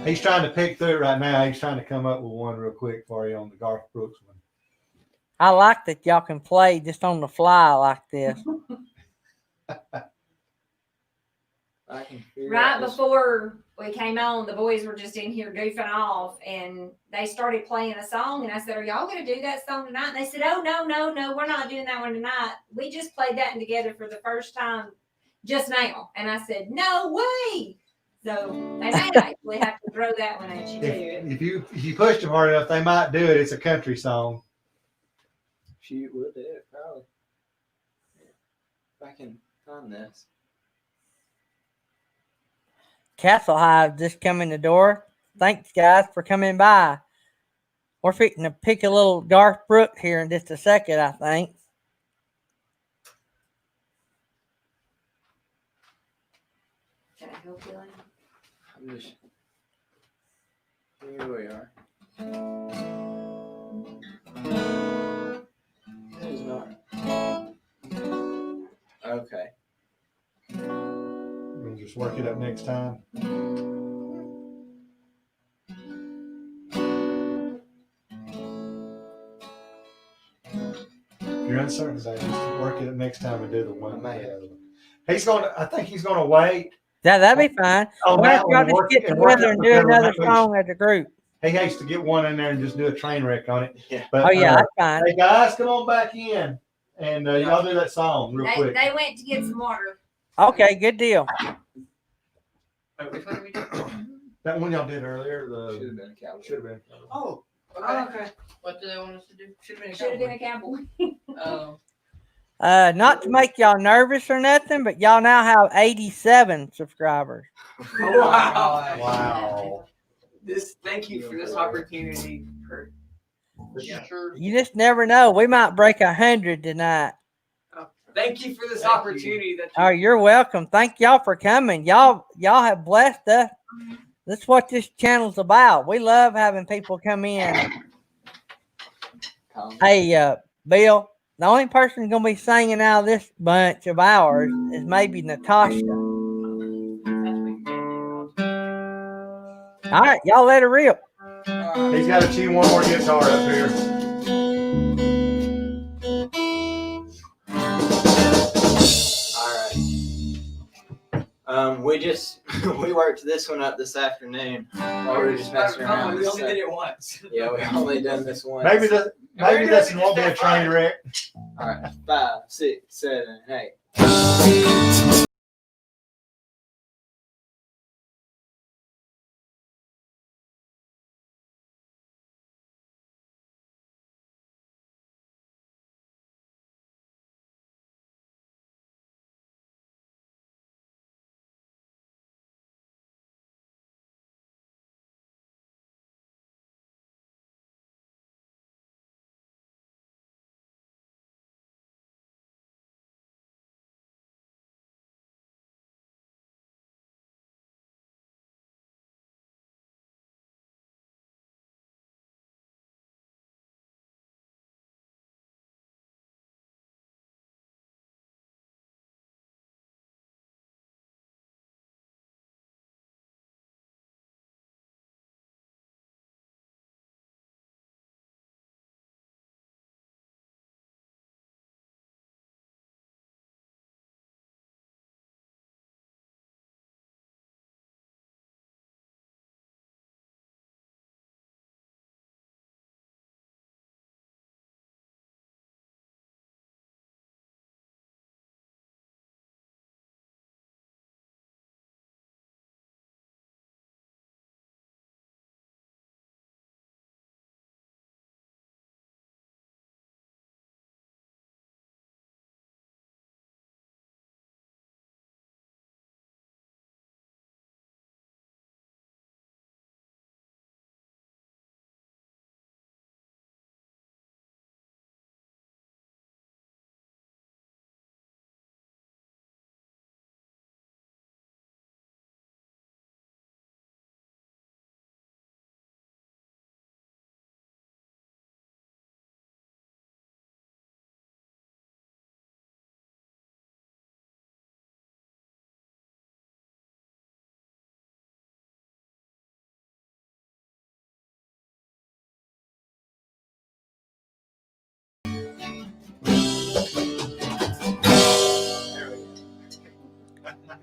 [SPEAKER 4] He's trying to pick through it right now. He's trying to come up with one real quick for you on the Garth Brooks one.
[SPEAKER 2] I like that y'all can play just on the fly like this.
[SPEAKER 7] I can figure
[SPEAKER 6] Right
[SPEAKER 7] out this-
[SPEAKER 6] before we came on, the boys were just in here goofing off, and they started playing a song. And I said, "Are y'all going to do that song tonight?" And they said, "Oh no, we're not doing that one tonight. We just played that one together for the first time just now." And I said, "No way!" So they may actually have to throw that one at you too.
[SPEAKER 4] If you pushed them hard enough, they might do it. It's a country song.
[SPEAKER 7] Shoot, we'll do it probably. If I can find this.
[SPEAKER 2] Castle Hive just come in the door. Thanks, guys, for coming by. We're fixing to pick a little Garth Brooks here in just a second, I think.
[SPEAKER 6] Can I help you, Lane?
[SPEAKER 7] I'm just. Here we are. Okay.
[SPEAKER 4] We'll just work it up next time. If you're uncertain, Dave, just work it up next time and do the one. I think he's gonna wait.
[SPEAKER 2] Yeah, that'd be fine.
[SPEAKER 4] On
[SPEAKER 2] Why
[SPEAKER 4] that
[SPEAKER 2] don't y'all
[SPEAKER 4] one,
[SPEAKER 2] just
[SPEAKER 4] work-
[SPEAKER 2] get
[SPEAKER 4] and work
[SPEAKER 2] together
[SPEAKER 4] up
[SPEAKER 2] and
[SPEAKER 4] the
[SPEAKER 2] do
[SPEAKER 4] better one.
[SPEAKER 2] another
[SPEAKER 4] That way
[SPEAKER 2] song as a group?
[SPEAKER 4] He hates to get one in there and just do a train wreck on it.
[SPEAKER 7] Yeah.
[SPEAKER 4] But,
[SPEAKER 2] Oh yeah, that's fine.
[SPEAKER 4] hey guys, come on back in and y'all do that song real
[SPEAKER 6] They,
[SPEAKER 4] quick.
[SPEAKER 6] they went to get some water.
[SPEAKER 2] Okay, good deal.
[SPEAKER 3] Wait, which one are we doing?
[SPEAKER 4] That one y'all did earlier,
[SPEAKER 7] Should
[SPEAKER 4] the
[SPEAKER 7] have been a cowboy.
[SPEAKER 4] should have been.
[SPEAKER 3] Oh, okay.
[SPEAKER 1] Oh, okay.
[SPEAKER 8] What do they want us to do?
[SPEAKER 3] Should have been a
[SPEAKER 6] Should have been
[SPEAKER 3] cowboy.
[SPEAKER 6] a cowboy.
[SPEAKER 8] Oh,
[SPEAKER 2] Not to make y'all nervous or nothing, but y'all now have 87 subscribers.
[SPEAKER 3] Oh, wow.
[SPEAKER 4] Wow.
[SPEAKER 1] Thank you for this opportunity.
[SPEAKER 3] Yeah, sure.
[SPEAKER 2] You just never know. We might break 100 tonight.
[SPEAKER 1] Thank you for this
[SPEAKER 3] Thank you.
[SPEAKER 1] opportunity. That
[SPEAKER 2] Oh, you're welcome. Thank y'all for coming. Y'all have blessed us. That's what this channel's about. We love having people come in. Hey, Bill, the only person gonna be singing out of this bunch of ours is maybe Natasha. All right, y'all let her rip.
[SPEAKER 4] He's got to chew one more guitar up here.
[SPEAKER 7] All right. We worked this one up this afternoon while we were just messing around.
[SPEAKER 3] We only did it once.
[SPEAKER 7] Yeah, we only done this once.
[SPEAKER 4] Maybe this one won't be a train wreck.
[SPEAKER 7] All right, 5, 6, 7, 8.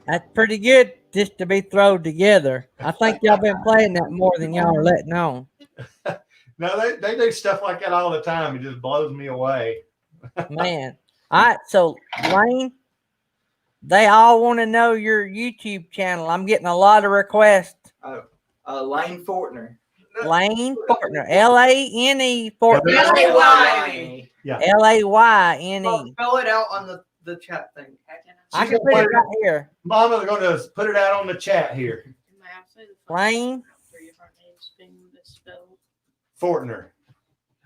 [SPEAKER 2] That's pretty good just to be thrown together. I think y'all been playing that more than y'all are letting on.
[SPEAKER 4] No, they do stuff like that all the time. It just blows me away.
[SPEAKER 2] Man. All right, so Lane, they all want to know your YouTube channel. I'm getting a lot of requests.
[SPEAKER 7] Lane Fortner.
[SPEAKER 2] Lane Fortner, Lane Fortner,
[SPEAKER 1] L-A-Y-N-E.
[SPEAKER 2] Lane.
[SPEAKER 1] Spell it out on the chat thing.
[SPEAKER 2] I can put it right here.
[SPEAKER 4] Mama's going to put it out on the chat here.
[SPEAKER 2] Lane
[SPEAKER 4] Fortner.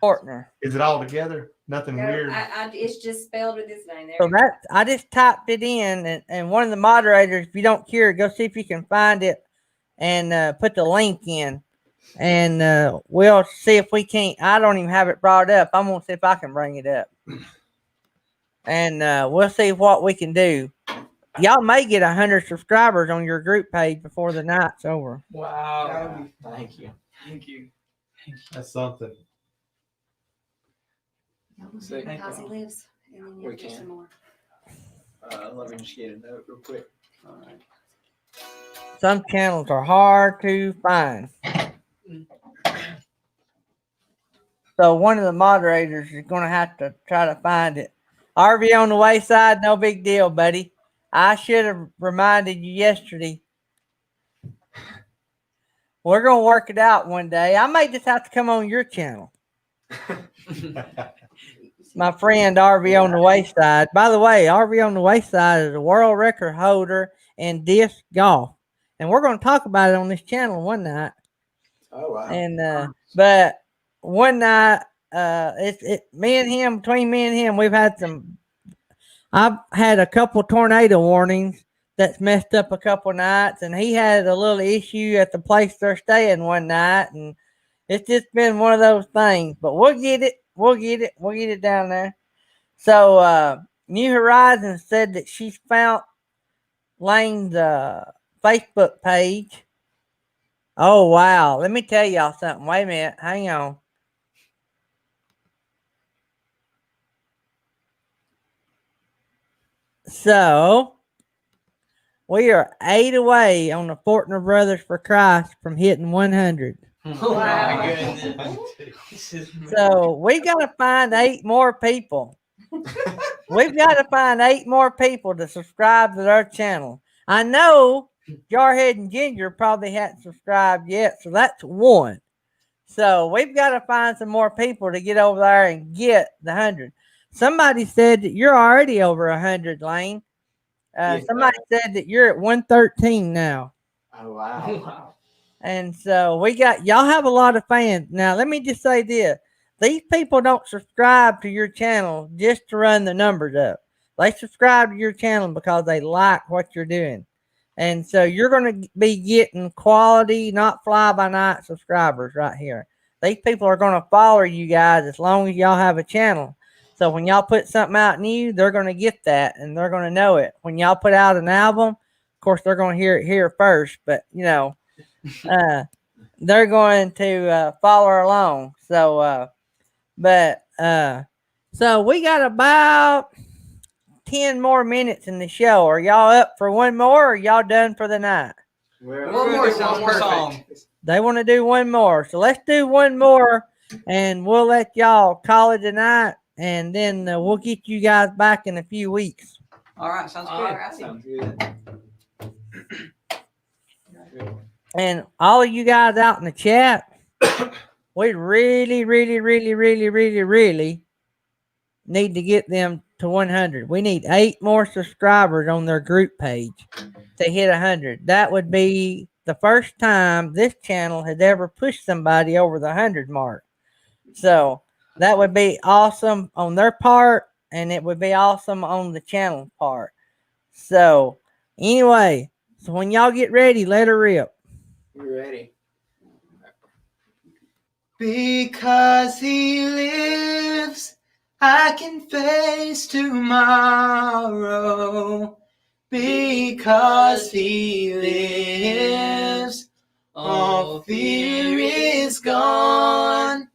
[SPEAKER 2] Fortner.
[SPEAKER 4] Is it all together? Nothing weird.
[SPEAKER 6] It's just spelled with his name there.
[SPEAKER 2] So that I just typed it in, and one of the moderators, if you don't care, go see if you can find it and put the link in, and we'll see if we can't. I don't even have it brought up. I'm gonna see if I can bring it up. and we'll see what we can do. Y'all may get 100 subscribers on your group page before the night's over.
[SPEAKER 3] Wow.
[SPEAKER 7] Thank you.
[SPEAKER 3] Thank you.
[SPEAKER 4] That's something.
[SPEAKER 7] See,
[SPEAKER 6] Because he lives. And then
[SPEAKER 7] We
[SPEAKER 6] you'll get
[SPEAKER 7] can.
[SPEAKER 6] some more.
[SPEAKER 7] let me just get a note real quick.
[SPEAKER 3] All right.
[SPEAKER 2] Some channels are hard to find. So one of the moderators is going to have to try to find it. RV on the wayside, no big deal, buddy. I should have reminded you yesterday. We're going to work it out one day. I may just have to come on your channel. My friend RV on the wayside. By the way, RV on the wayside is a world record holder in disc golf. And we're going to talk about it on this channel one night.
[SPEAKER 7] Oh wow.
[SPEAKER 2] And but one night, between me and him, I've had a couple tornado warnings that's messed up a couple nights, and he had a little issue at the place they're staying one night, and it's just been one of those things. But we'll get it. We'll get it down there. So New Horizons said that she's found Lane's Facebook page. Oh wow. Let me tell y'all something. Wait a minute. Hang on. So we are 8 away on the Fortner Brothers for Christ from hitting 100.
[SPEAKER 3] Oh my goodness.
[SPEAKER 2] So we got to find 8 more people. We've got to find 8 more people to subscribe to their channel. I know Jarhead and Ginger probably hadn't subscribed yet, so that's 1. So we've got to find some more people to get over there and get the 100. Somebody said that you're already over 100, Lane. Somebody said that you're at 113 now.
[SPEAKER 7] Oh wow.
[SPEAKER 2] And so y'all have a lot of fans. Now, let me just say this. These people don't subscribe to your channel just to run the numbers up. They subscribe to your channel because they like what you're doing. And so you're going to be getting quality, not fly-by-night subscribers right here. These people are going to follow you guys as long as y'all have a channel. So when y'all put something out new, they're going to get that, and they're going to know it. When y'all put out an album, of course, they're going to hear it here first. But, they're going to follow along. So, so we got about 10 more minutes in the show. Are y'all up for one more, or are y'all done for the night?
[SPEAKER 7] We're
[SPEAKER 3] One more
[SPEAKER 7] doing
[SPEAKER 3] sounds
[SPEAKER 7] perfect.
[SPEAKER 3] song.
[SPEAKER 2] They want to do one more. So let's do one more, and we'll let y'all call it a night, and then we'll get you guys back in a few weeks.
[SPEAKER 3] All right, sounds
[SPEAKER 8] All
[SPEAKER 3] good.
[SPEAKER 8] right.
[SPEAKER 7] Sounds good.
[SPEAKER 2] And all of you guys out in the chat, we really, really, really, really, really, really need to get them to 100. We need 8 more subscribers on their group page to hit 100. That would be the first time this channel has ever pushed somebody over the 100 mark. So that would be awesome on their part, and it would be awesome on the channel part. So anyway, so when y'all get ready, let her rip.
[SPEAKER 7] You ready? Because he lives, I can face tomorrow. Because he lives, all fear is gone.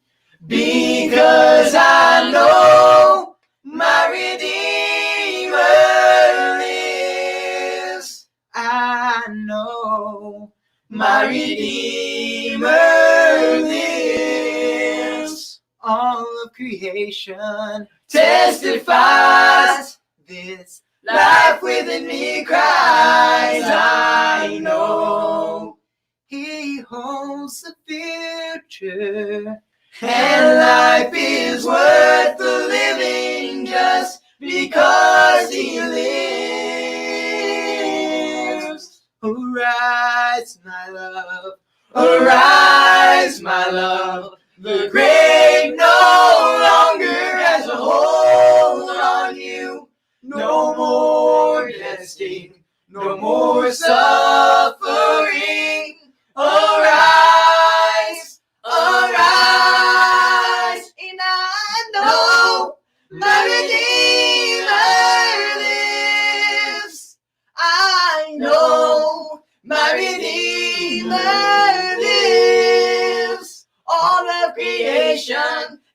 [SPEAKER 7] Because I know my Redeemer lives. I know my Redeemer lives. All of creation testifies this. Life within me cries, I know he holds the future, and life is worth the living just because he lives. Arise, my love, arise, my love. The grave no longer has a hold on you. No more testing, no more suffering. Arise, arise, and I know my Redeemer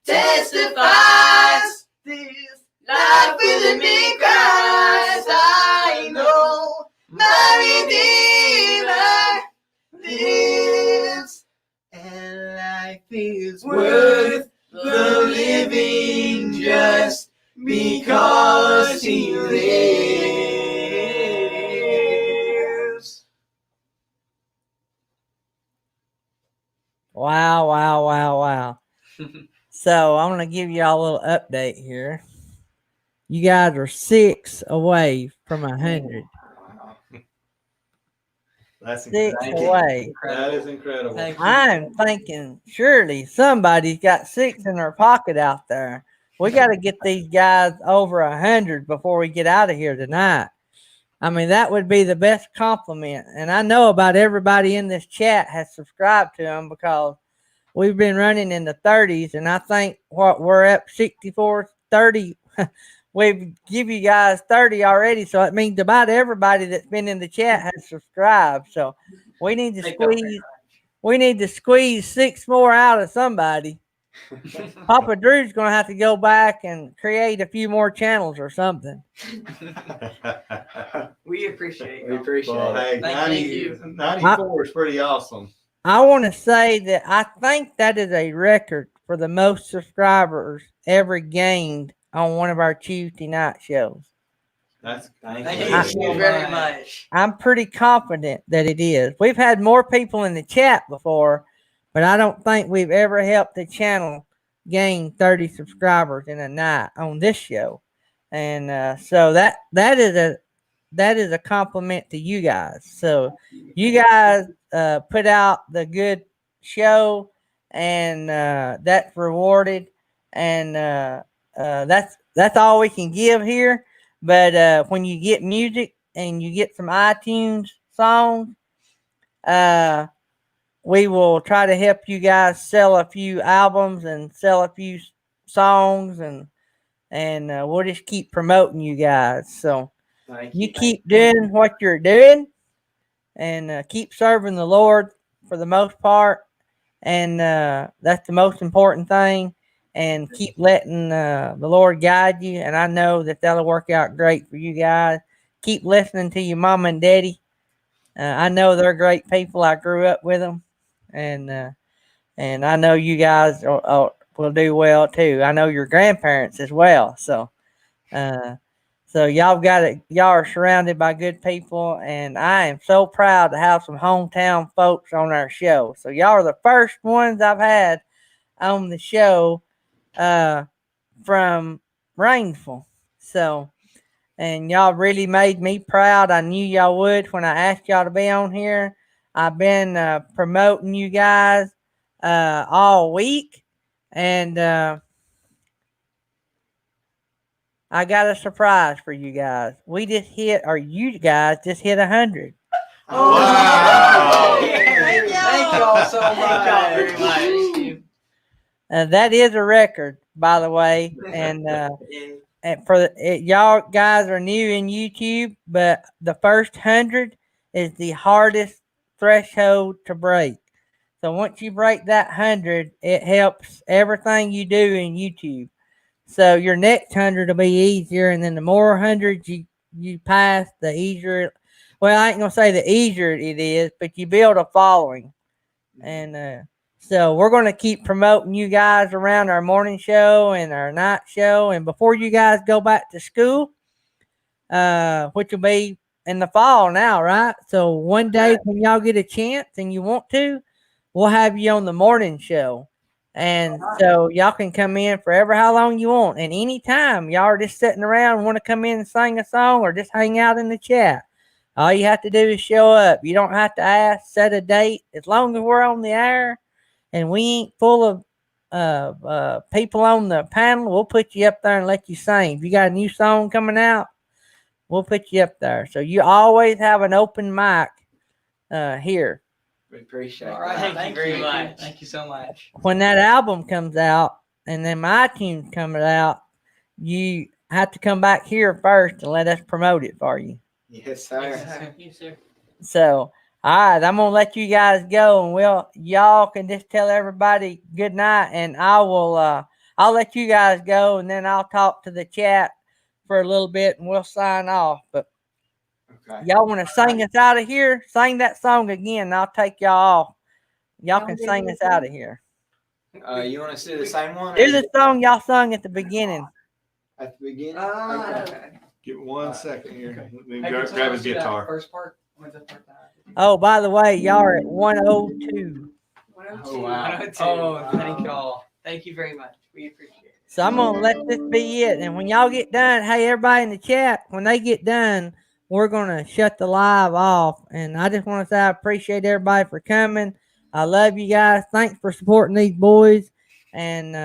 [SPEAKER 5] testifies this life within me cries. I know my Redeemer lives, and life is worth the living just because he lives.
[SPEAKER 2] Wow, wow, wow, wow. So I'm going to give y'all a little update here. You guys are 6 away from 100.
[SPEAKER 4] That's
[SPEAKER 2] 6
[SPEAKER 4] incredible.
[SPEAKER 2] away.
[SPEAKER 4] That is incredible.
[SPEAKER 3] Thank you.
[SPEAKER 2] I'm thinking surely somebody's got 6 in their pocket out there. We got to get these guys over 100 before we get out of here tonight. I mean, that would be the best compliment. And I know about everybody in this chat has subscribed to them because we've been running in the 30s. And I think what we're at 64, 30. We've give you guys 30 already. So it means about everybody that's been in the chat has subscribed. So we need to squeeze 6 more out of somebody. Papa Drew's going to have to go back and create a few more channels or something.
[SPEAKER 1] We appreciate
[SPEAKER 7] We
[SPEAKER 1] you.
[SPEAKER 7] appreciate
[SPEAKER 4] Well,
[SPEAKER 7] it.
[SPEAKER 4] hey,
[SPEAKER 8] Thank
[SPEAKER 4] 90,
[SPEAKER 8] you.
[SPEAKER 4] 94 is pretty awesome.
[SPEAKER 2] I want to say that I think that is a record for the most subscribers ever gained on one of our Tuesday night shows.
[SPEAKER 4] That's
[SPEAKER 7] Thank
[SPEAKER 3] Thank
[SPEAKER 7] you.
[SPEAKER 3] you so very much.
[SPEAKER 2] I'm pretty confident that it is. We've had more people in the chat before, but I don't think we've ever helped the channel gain 30 subscribers in a night on this show. And so that is a compliment to you guys. So you guys put out the good show, and that's rewarded, and that's all we can give here. But when you get music and you get some iTunes songs, we will try to help you guys sell a few albums and sell a few songs, and we'll just keep promoting you guys. So
[SPEAKER 7] Thank
[SPEAKER 2] you
[SPEAKER 7] you.
[SPEAKER 2] keep doing what you're doing, and keep serving the Lord for the most part, and that's the most important thing. And keep letting the Lord guide you, and I know that that'll work out great for you guys. Keep listening to your mom and daddy. I know they're great people. I grew up with them, and I know you guys will do well too. I know your grandparents as well. So y'all got it. Y'all are surrounded by good people, and I am so proud to have some hometown folks on our show. So y'all are the first ones I've had on the show from Rainsville. So, and y'all really made me proud. I knew y'all would when I asked y'all to be on here. I've been promoting you guys all week, and I got a surprise for you guys. You guys just hit 100.
[SPEAKER 4] Wow.
[SPEAKER 3] Thank y'all so much.
[SPEAKER 8] Thank y'all very much.
[SPEAKER 2] That is a record, by the way, and y'all guys are new in YouTube, but the first 100 is the hardest threshold to break. So once you break that 100, it helps everything you do in YouTube. So your next 100 will be easier, and then the more hundreds you pass, the easier. Well, I ain't gonna say the easier it is, but you build a following, and so we're gonna keep promoting you guys around our morning show and our night show, and before you guys go back to school, which will be in the fall now, right? So one day when y'all get a chance and you want to, we'll have you on the morning show. And so y'all can come in forever how long you want. And anytime y'all are just sitting around and want to come in and sing a song or just hang out in the chat, all you have to do is show up. You don't have to ask, set a date. As long as we're on the air and we ain't full of people on the panel, we'll put you up there and let you sing. If you got a new song coming out, we'll put you up there. So you always have an open mic here.
[SPEAKER 7] We appreciate
[SPEAKER 3] All right.
[SPEAKER 7] that.
[SPEAKER 3] Thank you very much. Thank you so much.
[SPEAKER 2] When that album comes out and then my iTunes comes out, you have to come back here first and let us promote it for you.
[SPEAKER 7] Yes, sir.
[SPEAKER 8] Yes, sir.
[SPEAKER 2] So, all right, I'm gonna let you guys go, and y'all can just tell everybody good night, and I'll let you guys go, and then I'll talk to the chat for a little bit, and we'll sign off. But
[SPEAKER 7] Okay.
[SPEAKER 2] y'all want to sing us out of here? Sing that song again, and I'll take y'all off. Y'all can sing us out of here.
[SPEAKER 7] You want us to do the same one?
[SPEAKER 2] Do the song y'all sung at the beginning.
[SPEAKER 7] At the beginning?
[SPEAKER 1] Okay.
[SPEAKER 4] Give it 1 second here. Let me
[SPEAKER 3] Hey,
[SPEAKER 4] grab,
[SPEAKER 3] can
[SPEAKER 4] grab
[SPEAKER 3] someone
[SPEAKER 4] his
[SPEAKER 3] do that
[SPEAKER 4] guitar.
[SPEAKER 3] First part. When's the part that?
[SPEAKER 2] Oh, by the way, y'all are at 102.
[SPEAKER 7] Oh, wow.
[SPEAKER 3] Oh, thank y'all. Thank you very much. We appreciate it.
[SPEAKER 2] So I'm gonna let this be it. And when y'all get done, hey, everybody in the chat, when they get done, we're gonna shut the live off. And I just want to say I appreciate everybody for coming. I love you guys. Thanks for supporting these boys. And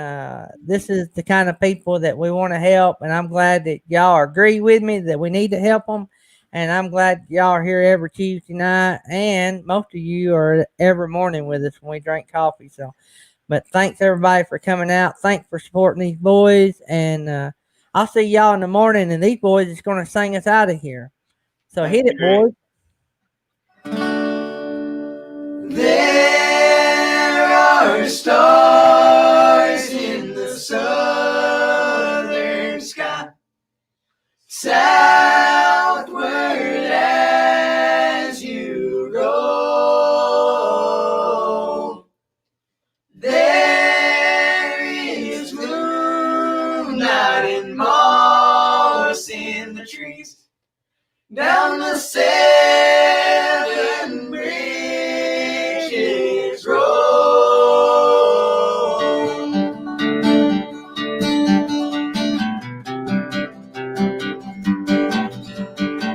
[SPEAKER 2] this is the kind of people that we want to help. And I'm glad that y'all agree with me that we need to help them. And I'm glad y'all are here every Tuesday night. And most of you are every morning with us when we drink coffee. So. But thanks everybody for coming out. Thanks for supporting these boys. And I'll see y'all in the morning. And these boys is going to sing us out of here. So hit it, boys.
[SPEAKER 5] There are stars in the southern sky, southward as you go. There is moonlight and moss in the trees, down the seven bridges road.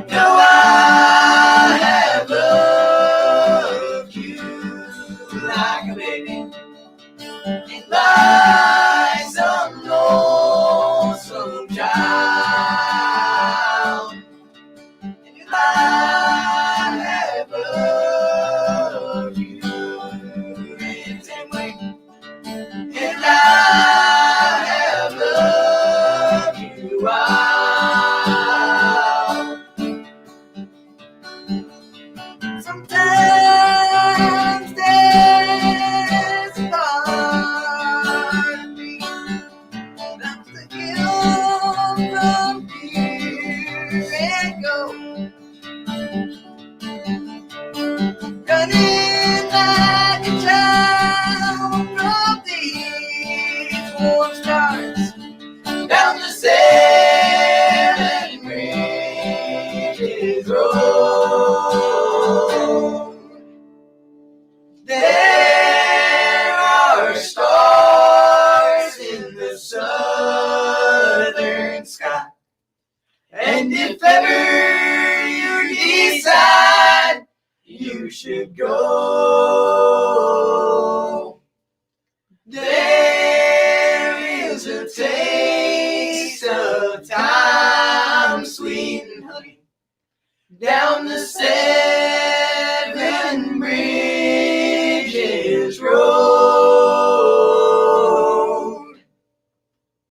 [SPEAKER 5] No, I have loved you like a baby, like some lonesome child. And I have loved you in the same way, and I have loved you out. Sometimes there's a part of me that's the guilt from here and go, running like a child from these warm stars, down the seven bridges road. There are stars in the southern sky, and if ever you decide you should go, there is a taste of time, sweet and honey, down the